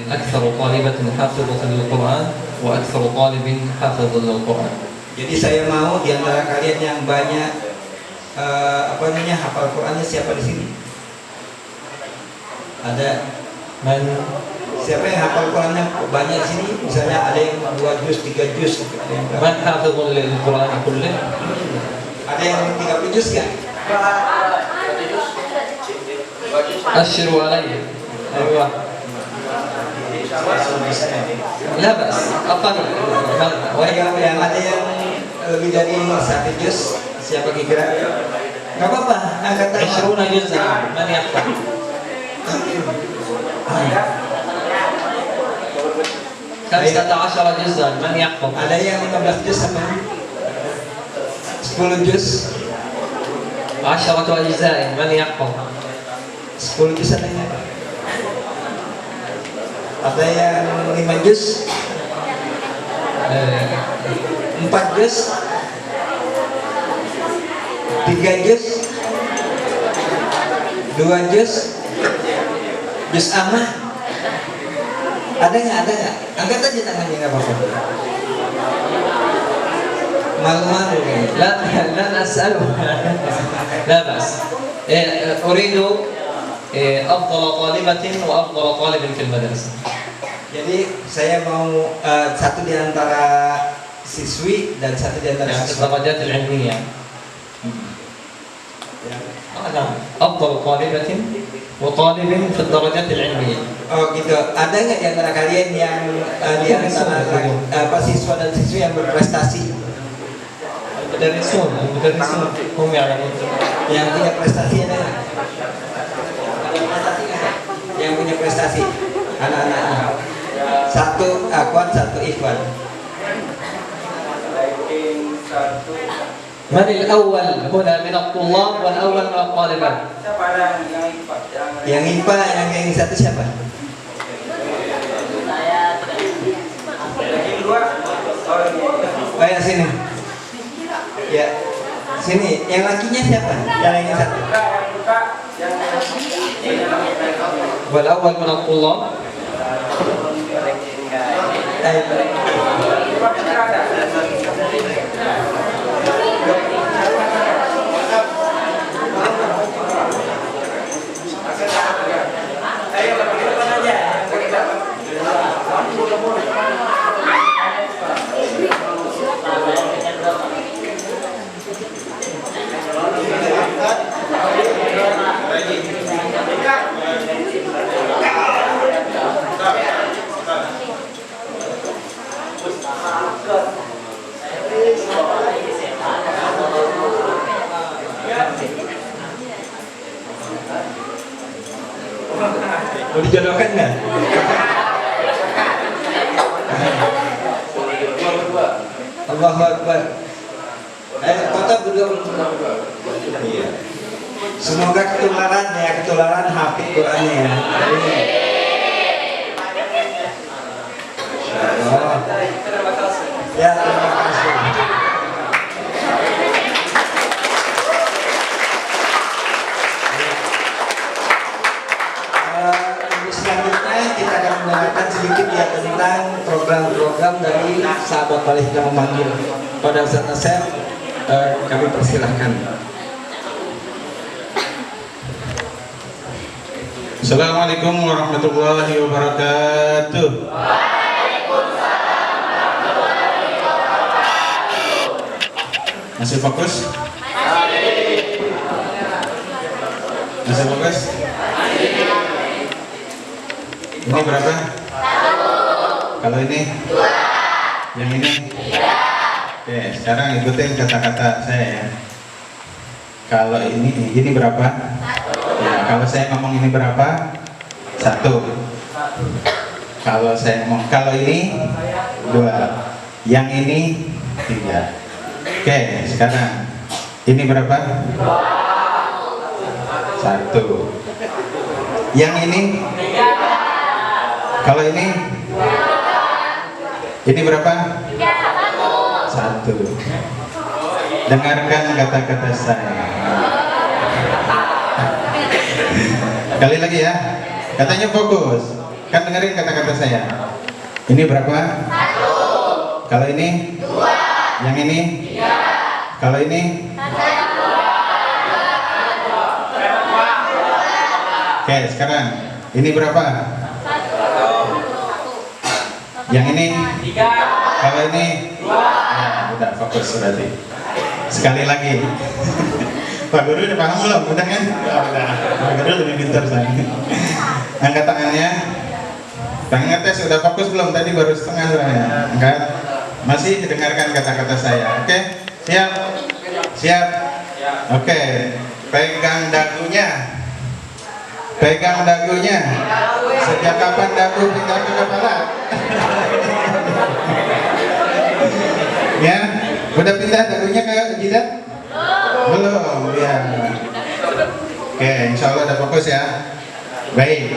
أكثر طالبة حافظة للقرآن وأكثر طالب حافظ للقرآن. Jadi saya mau di antara kalian yang banyak hafal Qurannya siapa di sini? Ada siapa yang hafal Qurannya banyak di sini? Misalnya ada yang 2 juz, 3 juz, ada yang berapa? من حافظ للقرآن كله؟ Ada yang 30 juz kan? أشروا علي. أيوة. لا بأس أقل. Yang ada yang lebih dari 1 juz, siapa kira? Gak apa-apa, angkat tangan. 20 جزءا من يحفظ؟ 15 جزءا من يحفظ؟ Ada yang 15 juz sama 10 juz? 10 أجزاء من يحفظ؟ 10 juz ada yang? Ada yang 5 juz? 4 juz? 3 juz? 2 juz? Juz amah? Ada nggak? Angkat aja tangannya, nggak apa-apa. Malu-malu kayaknya. لا لن أسأله. لا بأس. أريد أفضل طالبة وأفضل طالب في المدرسة. Jadi saya mau satu di antara siswi dan satu di antara يعني siswa. الدرجات العلمية. نعم. أفضل طالبة وطالب في الدرجات العلمية. Oh gitu. Ada nggak di antara kalian yang di antara siswa dan siswi yang berprestasi? المدرسون هم يعلمون. Yang punya prestasi ada nggak? Yang punya prestasi anak-anak. Satu akhwat, satu ikhwan. من الأول هنا من الطلاب والأول من الطالبات؟ Yang IPA, yang satu siapa? Oh ya, sini. Ya, Sini, yang lakinya siapa? Yang ini satu. والأول من الطلاب Mau dijodohkan nggak? Allahu Akbar. Kota berdua. Iya. Semoga ketularan ya, ketularan hafid Qurannya ya. Insyaallah. Ya, terima kasih. Selanjutnya kita akan mendengarkan sedikit ya tentang program-program dari sahabat Palestina memanggil. Pada Ustaz Asep, kami persilahkan. Assalamualaikum warahmatullahi wabarakatuh. Masih fokus? Masih fokus? Ini berapa? Kalau ini? Yang ini? Oke, sekarang ikutin kata-kata saya ya. Kalau ini berapa? Ya, kalau saya ngomong ini berapa? 1. Kalau saya ngomong kalau ini 2. Yang ini 3. Oke, sekarang ini berapa? 1. Yang ini? Kalau ini berapa? 1. Dengarkan kata-kata saya. Kali lagi ya. Katanya fokus. Kan dengerin kata-kata saya. Ini berapa? 1. Kalau ini? 2. Yang ini? 3. Kalau ini? 1. Oke, sekarang ini berapa? Yang ini? 3. Kalau ini? 2. Ya, udah fokus berarti. Sekali lagi. Pak Guru udah paham belum? Udah kan? Udah. Pak Guru lebih pintar saya. Angkat tangannya. Tangan tes sudah fokus belum? Tadi baru setengah soalnya. Angkat. Masih dengarkan kata-kata saya. Oke? Siap? Siap? Oke. Pegang dagunya. Pegang dagunya. Sejak kapan dagu pindah ke kepala? Ya, udah pindah dagunya ke jidat? Belum, ya. Oke, insya Allah udah fokus ya. Baik.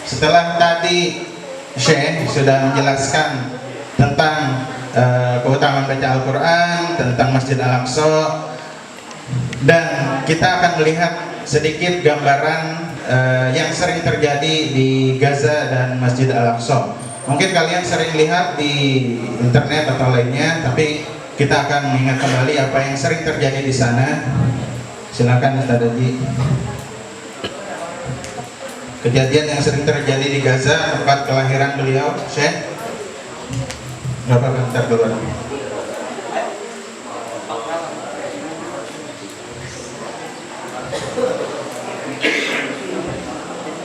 Setelah tadi Syekh sudah menjelaskan tentang keutamaan baca Al-Quran, tentang Masjid Al-Aqsa, dan kita akan melihat sedikit gambaran yang sering terjadi di Gaza dan Masjid Al-Aqsa. Mungkin kalian sering lihat di internet atau lainnya, tapi kita akan mengingat kembali apa yang sering terjadi di sana. Silakan Ustaz Haji. Kejadian yang sering terjadi di Gaza, tempat kelahiran beliau, Syekh. Berapa bentar keluar?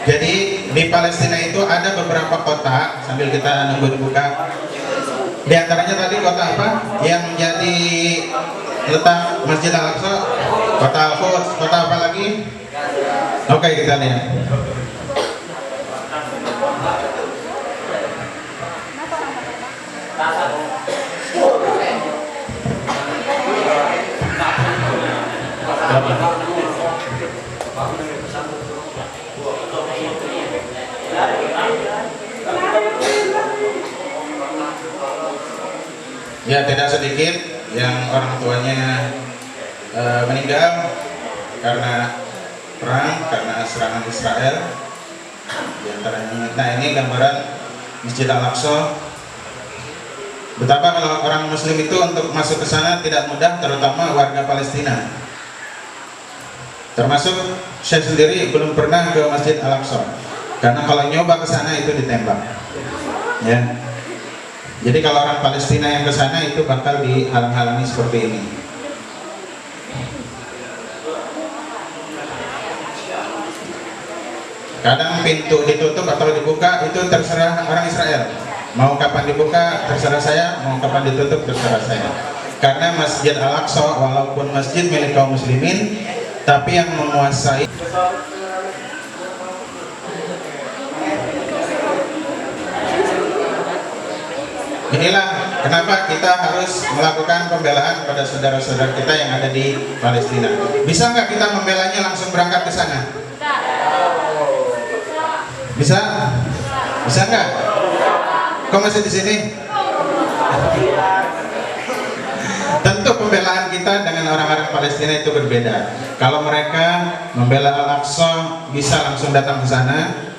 Jadi di Palestina itu ada beberapa kota, sambil kita nunggu dibuka. Di antaranya tadi kota apa? Yang menjadi letak Masjid Al-Aqsa, kota Al-Quds, kota apa lagi? Oke, kita lihat. Ya, tidak sedikit yang orang tuanya meninggal karena perang, karena serangan Israel. Di antaranya, nah ini gambaran Masjid Al-Aqsa. Betapa kalau orang Muslim itu untuk masuk ke sana tidak mudah, terutama warga Palestina. Termasuk saya sendiri belum pernah ke Masjid Al-Aqsa, karena kalau nyoba ke sana itu ditembak. Ya. Jadi kalau orang Palestina yang ke sana itu bakal dihalang-halangi seperti ini. Kadang pintu ditutup atau dibuka itu terserah orang Israel. Mau kapan dibuka terserah saya, mau kapan ditutup terserah saya. Karena Masjid Al-Aqsa walaupun masjid milik kaum muslimin, tapi yang menguasai. Inilah kenapa kita harus melakukan pembelaan pada saudara-saudara kita yang ada di Palestina. Bisa nggak kita membelanya langsung berangkat ke sana? Bisa? Bisa nggak? Kok masih di sini? Tentu pembelaan kita dengan orang-orang Palestina itu berbeda. Kalau mereka membela Al-Aqsa bisa langsung datang ke sana,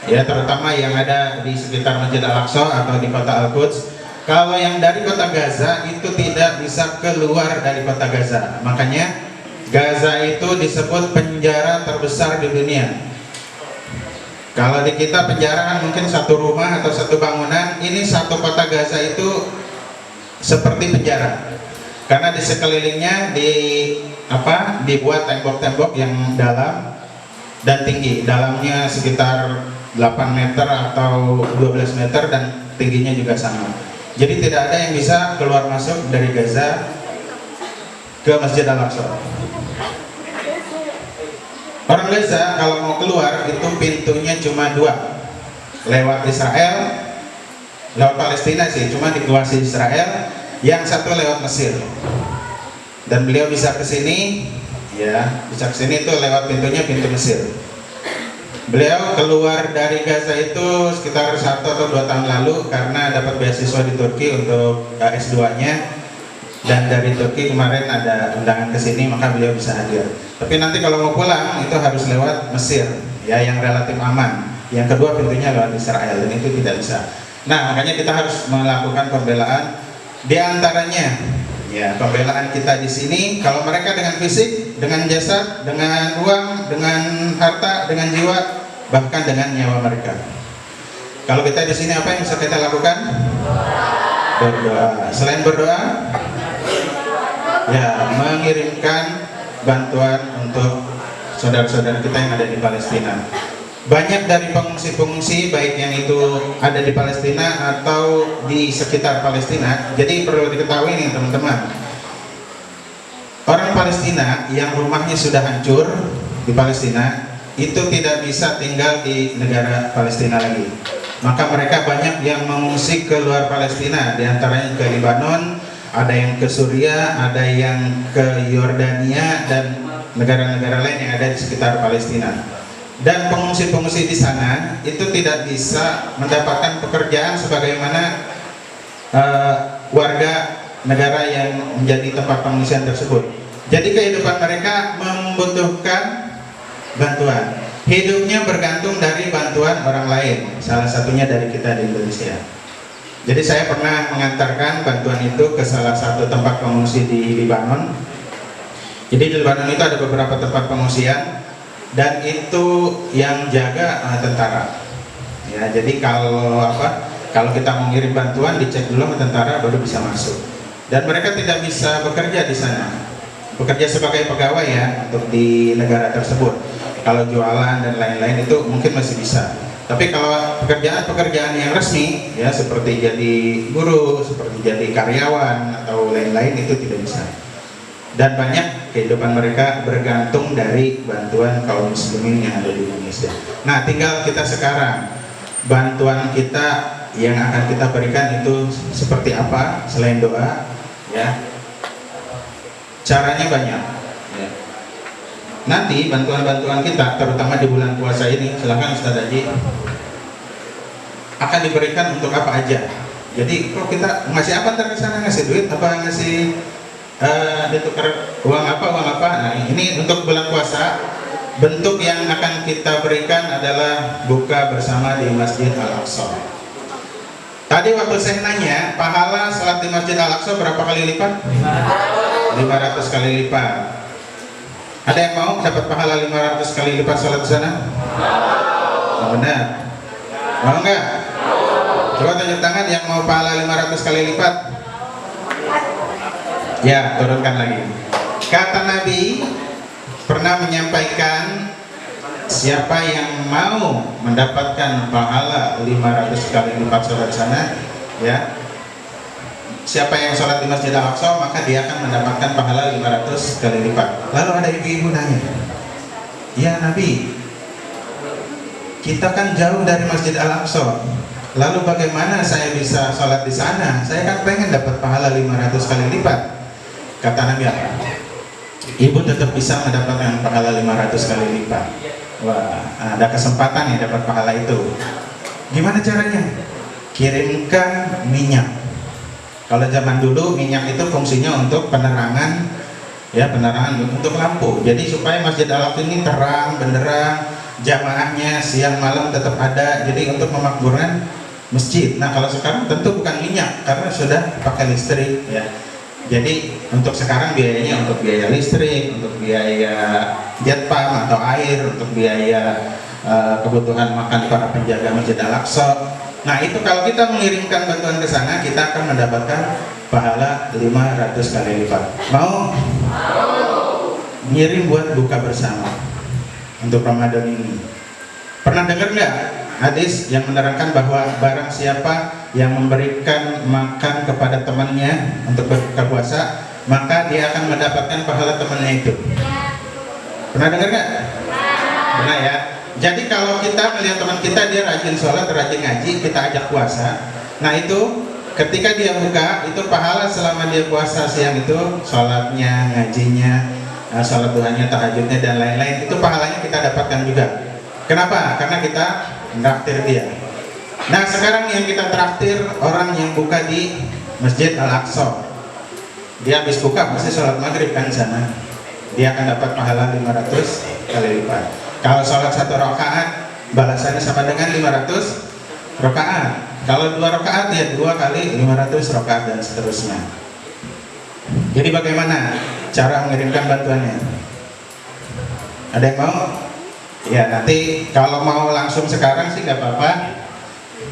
ya terutama yang ada di sekitar Masjid Al-Aqsa atau di kota Al-Quds. Kalau yang dari kota Gaza itu tidak bisa keluar dari kota Gaza. Makanya Gaza itu disebut penjara terbesar di dunia. Kalau di kita penjara kan mungkin satu rumah atau satu bangunan, ini satu kota Gaza itu seperti penjara. Karena di sekelilingnya dibuat tembok-tembok yang dalam dan tinggi. Dalamnya sekitar 8 meter atau 12 meter dan tingginya juga sama. Jadi tidak ada yang bisa keluar masuk dari Gaza ke Masjid Al-Aqsa. Orang Gaza kalau mau keluar itu pintunya cuma 2, lewat Israel, lewat Palestina sih, cuma dikuasai Israel. Yang satu lewat Mesir. Dan beliau bisa ke sini, ya, bisa ke sini itu lewat pintunya pintu Mesir. Beliau keluar dari Gaza itu sekitar 1 atau 2 tahun lalu karena dapat beasiswa di Turki untuk S2-nya. Dan dari Turki kemarin ada undangan ke sini, maka beliau bisa hadir. Tapi nanti kalau mau pulang itu harus lewat Mesir, ya, yang relatif aman. Yang kedua pintunya lewat Israel dan itu tidak bisa. Nah, makanya kita harus melakukan pembelaan. Di antaranya, ya, pembelaan kita di sini. Kalau mereka dengan fisik, dengan jasad, dengan uang, dengan harta, dengan jiwa, bahkan dengan nyawa mereka. Kalau kita di sini apa yang bisa kita lakukan? Berdoa. Selain berdoa, ya, mengirimkan bantuan untuk saudara-saudara kita yang ada di Palestina. Banyak dari pengungsi-pengungsi baik yang itu ada di Palestina atau di sekitar Palestina. Jadi perlu diketahui nih teman-teman, orang Palestina yang rumahnya sudah hancur di Palestina itu tidak bisa tinggal di negara Palestina lagi. Maka mereka banyak yang mengungsi ke luar Palestina, diantaranya ke Lebanon, ada yang ke Suriah, ada yang ke Yordania dan negara-negara lain yang ada di sekitar Palestina. Dan pengungsi-pengungsi di sana itu tidak bisa mendapatkan pekerjaan sebagaimana warga negara yang menjadi tempat pengungsian tersebut. Jadi kehidupan mereka membutuhkan bantuan. Hidupnya bergantung dari bantuan orang lain, salah satunya dari kita di Indonesia. Jadi saya pernah mengantarkan bantuan itu ke salah satu tempat pengungsi di Lebanon. Jadi di Lebanon itu ada beberapa tempat pengungsian dan itu yang jaga tentara. Ya, jadi kalau kita mau ngirim bantuan dicek dulu sama tentara baru bisa masuk. Dan mereka tidak bisa bekerja di sana. Bekerja sebagai pegawai ya untuk di negara tersebut. Kalau jualan dan lain-lain itu mungkin masih bisa. Tapi kalau pekerjaan-pekerjaan yang resmi ya seperti jadi guru, seperti jadi karyawan atau lain-lain itu tidak bisa. Dan banyak kehidupan mereka bergantung dari bantuan kaum muslimin yang ada di Indonesia. Nah, tinggal kita sekarang bantuan kita yang akan kita berikan itu seperti apa selain doa, ya. Caranya banyak. Ya. Nanti bantuan-bantuan kita, terutama di bulan puasa ini, silakan Ustaz Haji, akan diberikan untuk apa aja. Jadi, kalau kita ngasih apa ntar ke sana, ngasih duit apa ngasih ditukar uang apa. Nah, ini untuk bulan puasa. Bentuk yang akan kita berikan adalah buka bersama di Masjid Al-Aqsa. Tadi waktu saya nanya, pahala salat di Masjid Al-Aqsa berapa kali lipat? 500 kali lipat. Ada yang mau dapat pahala 500 kali lipat salat di sana? Oh, benar. Mau enggak? Coba tunjuk tangan yang mau pahala 500 kali lipat. Ya, turunkan lagi. Kata Nabi pernah menyampaikan, siapa yang mau mendapatkan pahala 500 kali lipat sholat sana, ya, siapa yang sholat di Masjid Al-Aqsa maka dia akan mendapatkan pahala 500 kali lipat. Lalu ada ibu-ibu nanya, ya Nabi, kita kan jauh dari Masjid Al-Aqsa, lalu bagaimana saya bisa sholat di sana? Saya kan pengen dapat pahala 500 kali lipat. Kata Nabi apa? Ibu tetap bisa mendapatkan pahala 500 kali lipat. Wah, ada kesempatan ya dapat pahala itu. Gimana caranya? Kirimkan minyak. Kalau zaman dulu minyak itu fungsinya untuk penerangan, ya, penerangan untuk lampu. Jadi supaya Masjid Al-Aqsa ini terang, benderang, jamaahnya siang malam tetap ada. Jadi untuk memakmurkan masjid. Nah, kalau sekarang tentu bukan minyak karena sudah pakai listrik, ya. Jadi untuk sekarang biayanya untuk biaya listrik, untuk biaya jet pump atau air, untuk biaya kebutuhan makan para penjaga Masjid Al-Aqsa. Nah, itu kalau kita mengirimkan bantuan ke sana, kita akan mendapatkan pahala 500 kali lipat. Mau? Ngirim buat buka bersama untuk Ramadan ini. Pernah dengar nggak hadis yang menerangkan bahwa barang siapa yang memberikan makan kepada temannya untuk berbuka puasa, maka dia akan mendapatkan pahala temannya itu? Pernah dengar nggak? Pernah ya. Jadi kalau kita melihat teman kita dia rajin sholat, rajin ngaji, kita ajak puasa. Nah itu ketika dia buka, itu pahala selama dia puasa siang itu, sholatnya, ngajinya, sholat duhanya, tahajudnya dan lain-lain, itu pahalanya kita dapatkan juga. Kenapa? Karena kita traktir dia. Nah sekarang yang kita traktir orang yang buka di Masjid Al-Aqsa, dia habis buka pasti sholat maghrib kan sana, dia akan dapat pahala 500 kali lipat. Kalau sholat 1 rakaat balasannya sama dengan 500 rakaat. Kalau 2 rakaat ya 2 kali 500 rakaat dan seterusnya. Jadi bagaimana cara mengirimkan bantuannya? Ada yang mau? Ya nanti kalau mau langsung sekarang sih nggak apa-apa.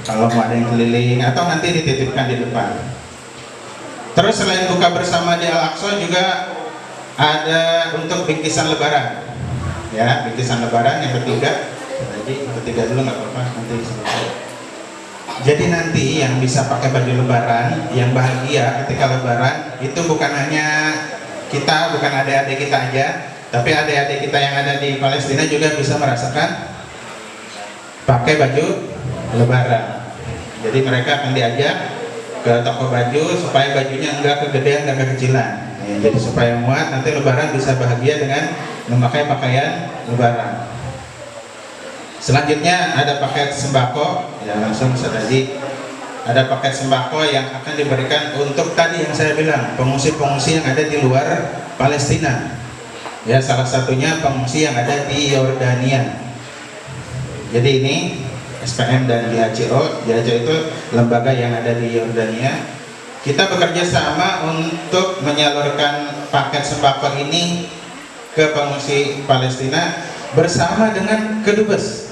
Kalau mau ada yang keliling atau nanti dititipkan di depan. Terus selain buka bersama di Al-Aqsa juga ada untuk bingkisan lebaran. Ya, bingkisan lebaran yang ketiga. Jadi ketiga dulu nggak apa-apa, nanti selesai. Jadi nanti yang bisa pakai baju lebaran, yang bahagia ketika lebaran itu bukan hanya kita, bukan adik-adik kita aja, tapi adik-adik kita yang ada di Palestina juga bisa merasakan pakai baju lebaran. Jadi mereka akan diajak ke toko baju supaya bajunya enggak kegedean, enggak kekecilan. Ya, jadi supaya muat nanti lebaran bisa bahagia dengan memakai pakaian lebaran. Selanjutnya ada paket sembako, ya langsung tadi ada paket sembako yang akan diberikan untuk tadi yang saya bilang pengungsi-pengungsi yang ada di luar Palestina. Ya salah satunya pengungsi yang ada di Yordania. Jadi ini SPM dan DHCO. DHCO itu lembaga yang ada di Yordania. Kita bekerja sama untuk menyalurkan paket sembako ini ke pengungsi Palestina bersama dengan Kedubes,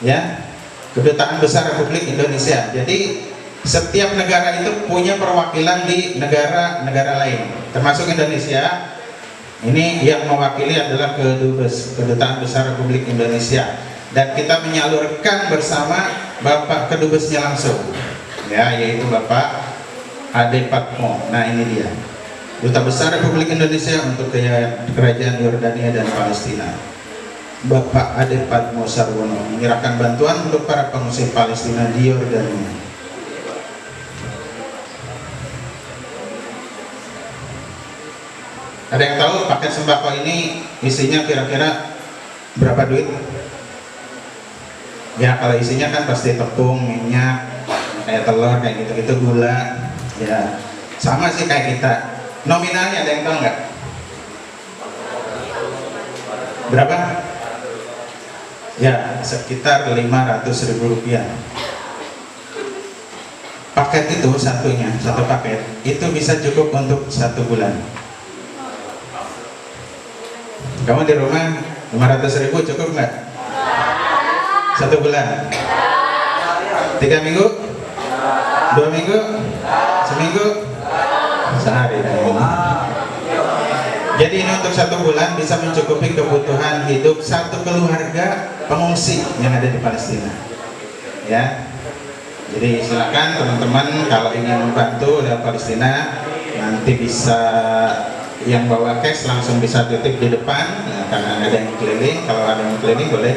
ya, Kedutaan Besar Republik Indonesia. Jadi setiap negara itu punya perwakilan di negara-negara lain, termasuk Indonesia. Ini yang mewakili adalah Kedubes, Kedutaan Besar Republik Indonesia, dan kita menyalurkan bersama Bapak Kedubesnya langsung, ya, yaitu Bapak Ade Patmo. Nah ini dia, Duta Besar Republik Indonesia untuk Kerajaan Yordania dan Palestina, Bapak Ade Patmo Sarwono, menyerahkan bantuan untuk para pengungsi Palestina di Yordania. Ada yang tahu paket sembako ini isinya kira-kira berapa duit? Ya kalau isinya kan pasti tepung, minyak, kayak telur, kayak gitu-gitu, gula. Ya sama sih kayak kita. Nominalnya ada yang tahu nggak? Berapa? Ya, sekitar 500.000 rupiah. Paket itu satunya, satu paket itu bisa cukup untuk 1 bulan. Kamu di rumah 500.000 cukup nggak? 1 bulan? 3 minggu? 2 minggu? Seminggu? Sehari. Jadi ini untuk 1 bulan bisa mencukupi kebutuhan hidup 1 keluarga pengungsi yang ada di Palestina. Ya. Jadi silakan teman-teman kalau ingin membantu dari Palestina, nanti bisa yang bawa cash langsung bisa titip di depan, ya, karena ada yang keliling. Kalau ada yang keliling boleh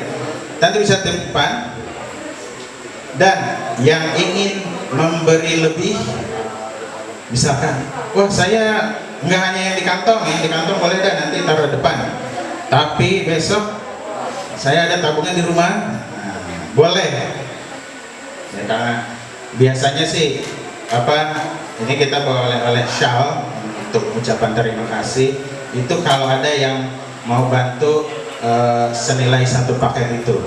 nanti bisa titip depan. Dan yang ingin memberi lebih, misalkan, wah saya nggak hanya yang di kantong boleh dah nanti taruh depan. Tapi besok saya ada tabungan di rumah, nah, boleh. Ya, karena biasanya sih ini kita bawa oleh shawl untuk ucapan terima kasih. Itu kalau ada yang mau bantu senilai 1 paket itu.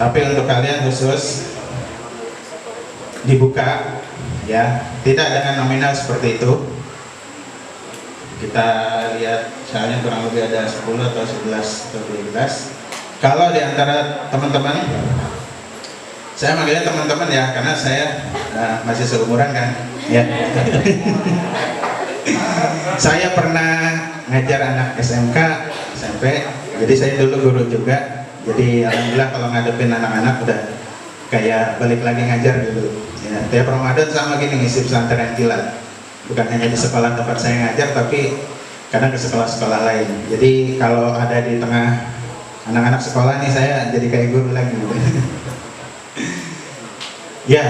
Tapi untuk kalian khusus dibuka, ya, tidak dengan nominal seperti itu. Kita lihat misalnya kurang lebih ada 10 atau 11 atau 12. Kalau di antara teman-teman, saya manggilnya teman-teman ya, karena saya masih seumuran kan, ya. Saya pernah ngajar anak SMK, SMP, jadi saya dulu guru juga. Jadi alhamdulillah kalau ngadepin anak-anak udah kayak balik lagi ngajar dulu. Ya, tiap Ramadan sama gini ngisi pesantren kilat. Bukan hanya di sekolah tempat saya ngajar, tapi kadang ke sekolah-sekolah lain. Jadi kalau ada di tengah anak-anak sekolah nih, saya jadi kayak guru lagi. Ya,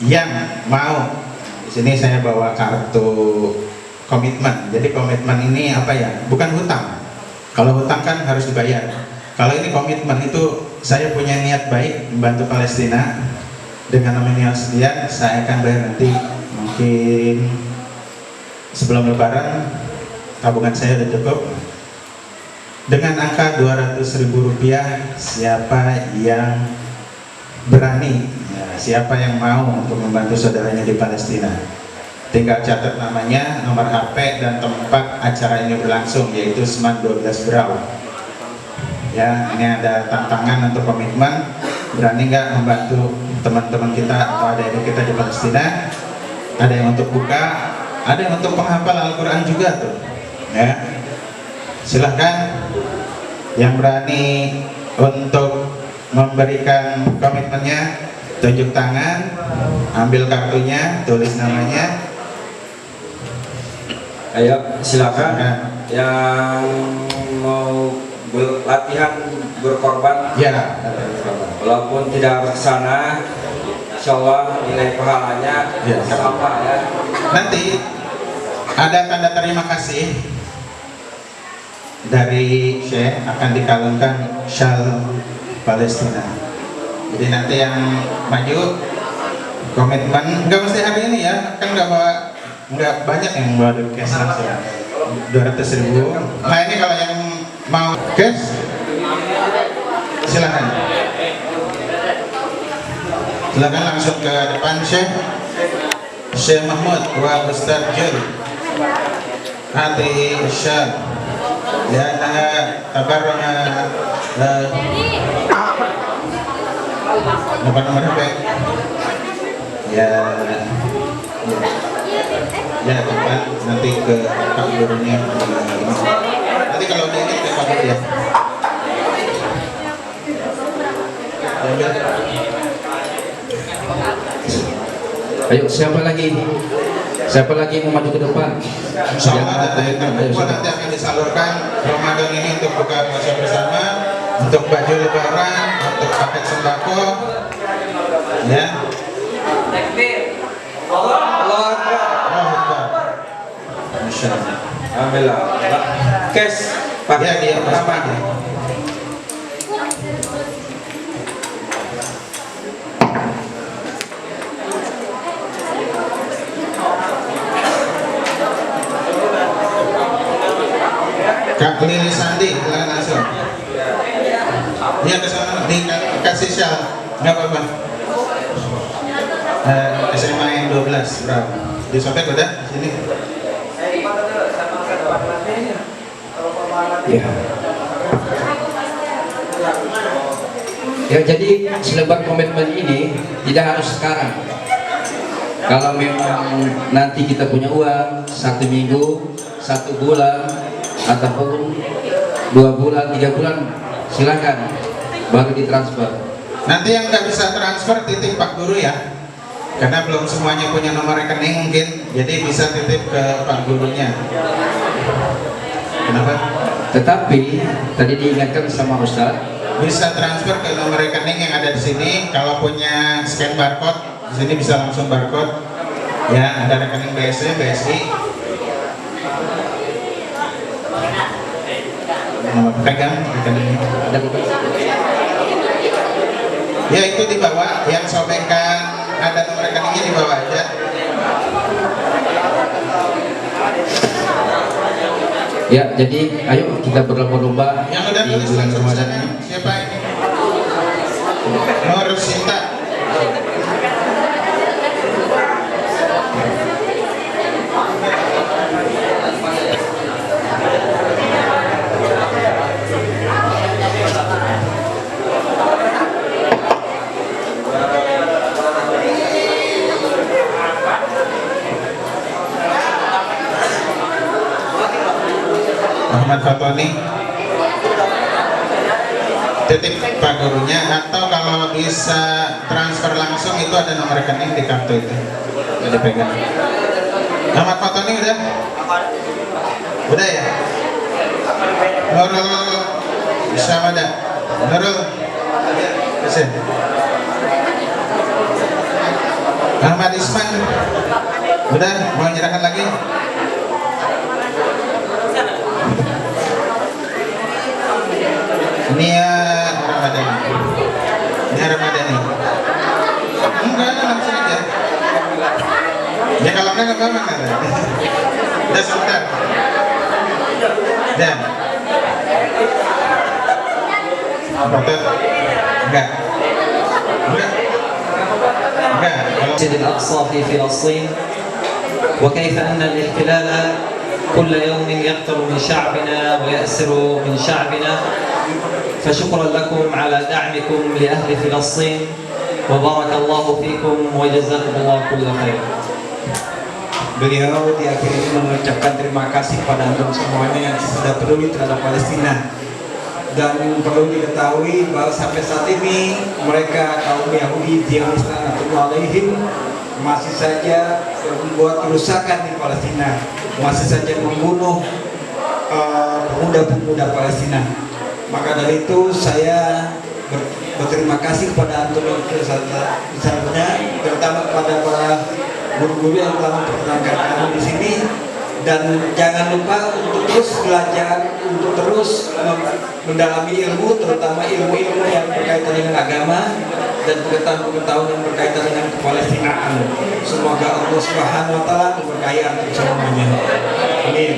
yang mau di sini saya bawa kartu komitmen. Jadi komitmen ini apa ya? Bukan hutang. Kalau hutang kan harus dibayar. Kalau ini komitmen, itu saya punya niat baik membantu Palestina. Dengan nominal sekian, saya akan bayar nanti mungkin sebelum Lebaran. Tabungan saya sudah cukup. Dengan angka 200.000 rupiah, siapa yang berani, ya, siapa yang mau untuk membantu saudaranya di Palestina, tinggal catat namanya, nomor HP, dan tempat acara ini berlangsung, yaitu Seman 12 Brau. Ya, ini ada tantangan untuk komitmen. Berani nggak membantu teman-teman kita atau adik-adik kita di Palestina? Ada yang untuk buka, ada yang untuk penghafal Al-Quran juga tuh. Ya, silahkan yang berani untuk memberikan komitmennya, tunjuk tangan, ambil kartunya, tulis namanya. Ayo silakan. Yang mau latihan berkorban, Ya, walaupun tidak harus ke sana, insya Allah nilai pahalanya Ya. sama ya. nanti ada tanda terima kasih dari Syekh, akan dikalungkan syal Palestina. Jadi nanti yang maju komitmen, nggak mesti hari ini ya, kan nggak banyak yang bawa cash langsung 200.000. Nah ini kalau yang mau cash silakan langsung ke depan Syekh Mahmud wa Ustaz Jul hati syal ya, tabarruna nomor HP ya, tempat nanti ke Pak Gurunya. Nanti kalau udah ini ke Pak Guru ya. Ayo, siapa lagi? Siapa lagi yang mau maju ke depan? Insya Allah ada yang terkumpul nanti akan disalurkan Ramadan ini untuk buka puasa bersama, untuk baju lebaran, untuk paket sembako, ya. Allah Akbar. Masya Allah. Alhamdulillah. Cash Ya, pakai dia pertama. pertama. Kak Lili Sandi, silakan langsung. Iya ke sana, dikasih shell, nggak apa-apa. SMA yang 12 berapa? Disobek udah sini. Ya. Ya, jadi selebar komitmen ini tidak harus sekarang. Kalau memang nanti kita punya uang 1 minggu, 1 bulan, ataupun 2 bulan, 3 bulan, silakan baru ditransfer. Nanti yang nggak bisa transfer titip Pak Guru ya, karena belum semuanya punya nomor rekening mungkin, jadi bisa titip ke Pak Gurunya. Kenapa? Tetapi tadi diingatkan sama Ustaz, Bisa transfer ke nomor rekening yang ada di sini. Kalau punya scan barcode, di sini bisa langsung barcode. Ya, ada rekening BSI, BSI. Pegang rekeningnya. ada bukan? Ya itu di bawah, yang sobekan ada nomor rekeningnya di bawah aja. Ya, jadi ayo kita berlomba-lomba Yang udah di tulis bulan langsung Ramadan sana. ini. Siapa ini? Nur Sinta. Ahmad Fatoni, titip Pak Gurunya, atau kalau bisa transfer langsung itu ada nomor rekening di kartu itu, udah dipegang. Ahmad Fatoni udah ya. Nurul Syamada, Nurul Hasan, Ahmad Isman udah, mau menyerahkan lagi. Nia Ramadhani. Nia Ramadhani. Enggak, langsung aja. Ya kalau enggak apa-apa. Udah sebentar. Dan foto enggak. Enggak. Enggak. Kalau المسجد الأقصى في فلسطين وكيف أن الاحتلال كل يوم يقتل من شعبنا ويأسر من شعبنا فشكرا لكم على دعمكم لأهل فلسطين وبارك الله فيكم وجزاكم الله كل خير. Beliau di akhir ini mengucapkan terima kasih pada antum semuanya yang sudah peduli terhadap Palestina. Dan perlu diketahui bahwa sampai saat ini mereka kaum Yahudi Zionis alaihim masih saja membuat kerusakan di Palestina, masih saja membunuh pemuda-pemuda Palestina. Maka dari itu saya berterima kasih kepada antum yang besarnya, terutama kepada para guru-guru yang telah memperkenalkan kami di sini, dan jangan lupa untuk terus belajar, untuk terus mendalami ilmu, terutama ilmu-ilmu yang berkaitan dengan agama dan pengetahuan yang berkaitan dengan kepalestinaan. Semoga Allah Subhanahu wa taala memberkahi antum semuanya. Amin.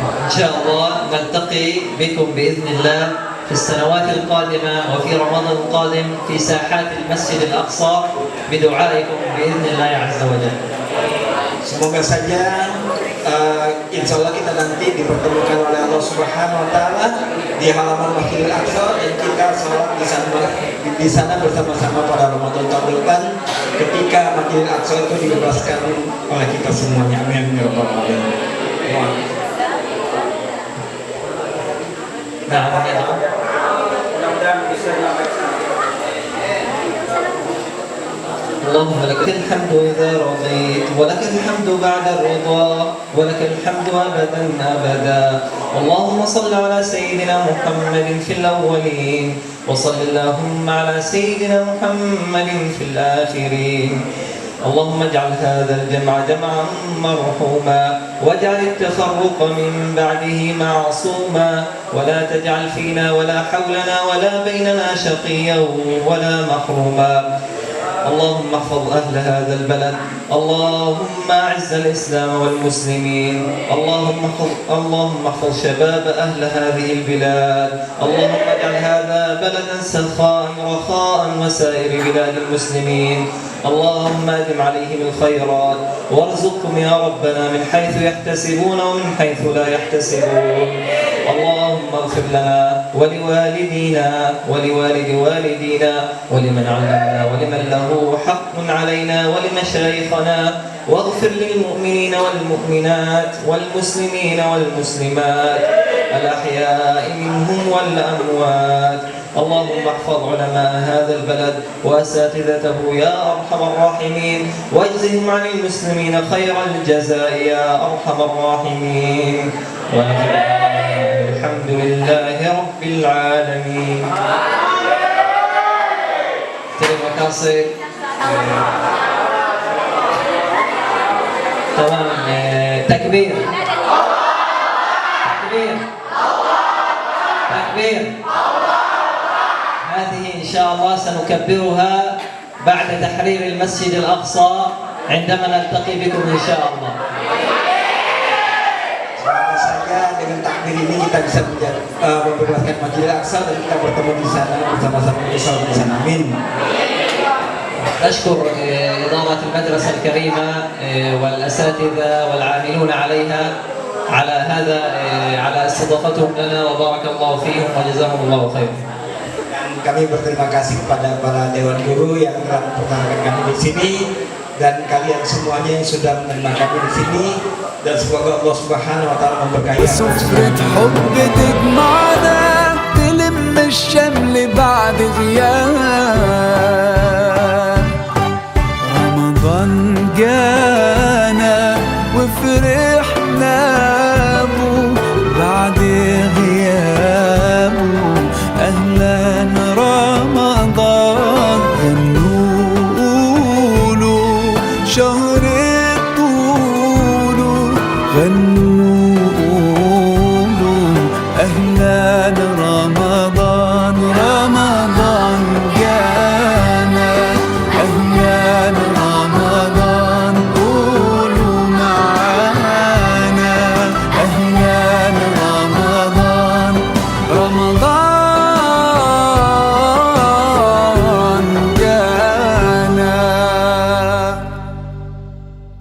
إن شاء الله نلتقي بكم بإذن الله في السنوات القادمة وفي رمضان القادم في ساحات المسجد الأقصى بدعائكم بإذن الله عز وجل. Semoga saja insya Allah kita nanti dipertemukan oleh Allah Subhanahu wa taala di halaman Masjidil Aqsa, dan kita sholat di sana bersama-sama pada Ramadan tahun depan ketika Masjidil Aqsa itu dibebaskan oleh kita semuanya. Amin ya rabbal alamin. نعم يا دكتور. Mudah-mudahan bisa dilaksanakan. اللهم لك الحمد إذا رضيت ولك الحمد بعد الرضا ولك الحمد أبدا أبدا. اللهم صل على سيدنا محمد في الأولين وصل اللهم على سيدنا محمد في الآخرين. اللهم اجعل هذا الجمع جمعا مرحوما واجعل التفرق من بعده معصوما ولا تجعل فينا ولا حولنا ولا بيننا شقيا ولا محروما. اللهم احفظ أهل هذا البلد، اللهم أعز الإسلام والمسلمين، اللهم احفظ شباب أهل هذه البلاد، اللهم اجعل هذا بلدا سخاء رخاء وسائر بلاد المسلمين، اللهم أدم عليهم الخيرات وارزقهم يا ربنا من حيث يحتسبون ومن حيث لا يحتسبون. اللهم اغفر لنا ولوالدينا ولوالد والدينا ولمن علمنا ولمن له حق علينا ولمشايخنا، واغفر للمؤمنين والمؤمنات والمسلمين والمسلمات الأحياء منهم والأموات. اللهم احفظ علماء هذا البلد وأساتذته يا أرحم الراحمين، واجزهم عن المسلمين خير الجزاء يا أرحم الراحمين. الحمد لله رب العالمين. Terima kasih. Tamam. Takbir. Takbir. Takbir. هذه إن شاء الله سنكبرها بعد تحرير المسجد الأقصى عندما نلتقي بكم إن شاء الله. Semoga saja dengan takbir ini kita bisa memperluaskan Masjid Al-Aqsa dan kita bertemu di sana bersama-sama di sana. Amin. أشكر إدارة المدرسة الكريمة والأساتذة والعاملون عليها على هذا على استضافتهم لنا، وبارك الله فيهم وجزاهم الله خيرا. Kami berterima kasih kepada para dewan guru yang telah memperkenalkan kami di sini dan kalian semuanya yang sudah menerima kami di sini, dan semoga Allah Subhanahu wa taala memberkahi.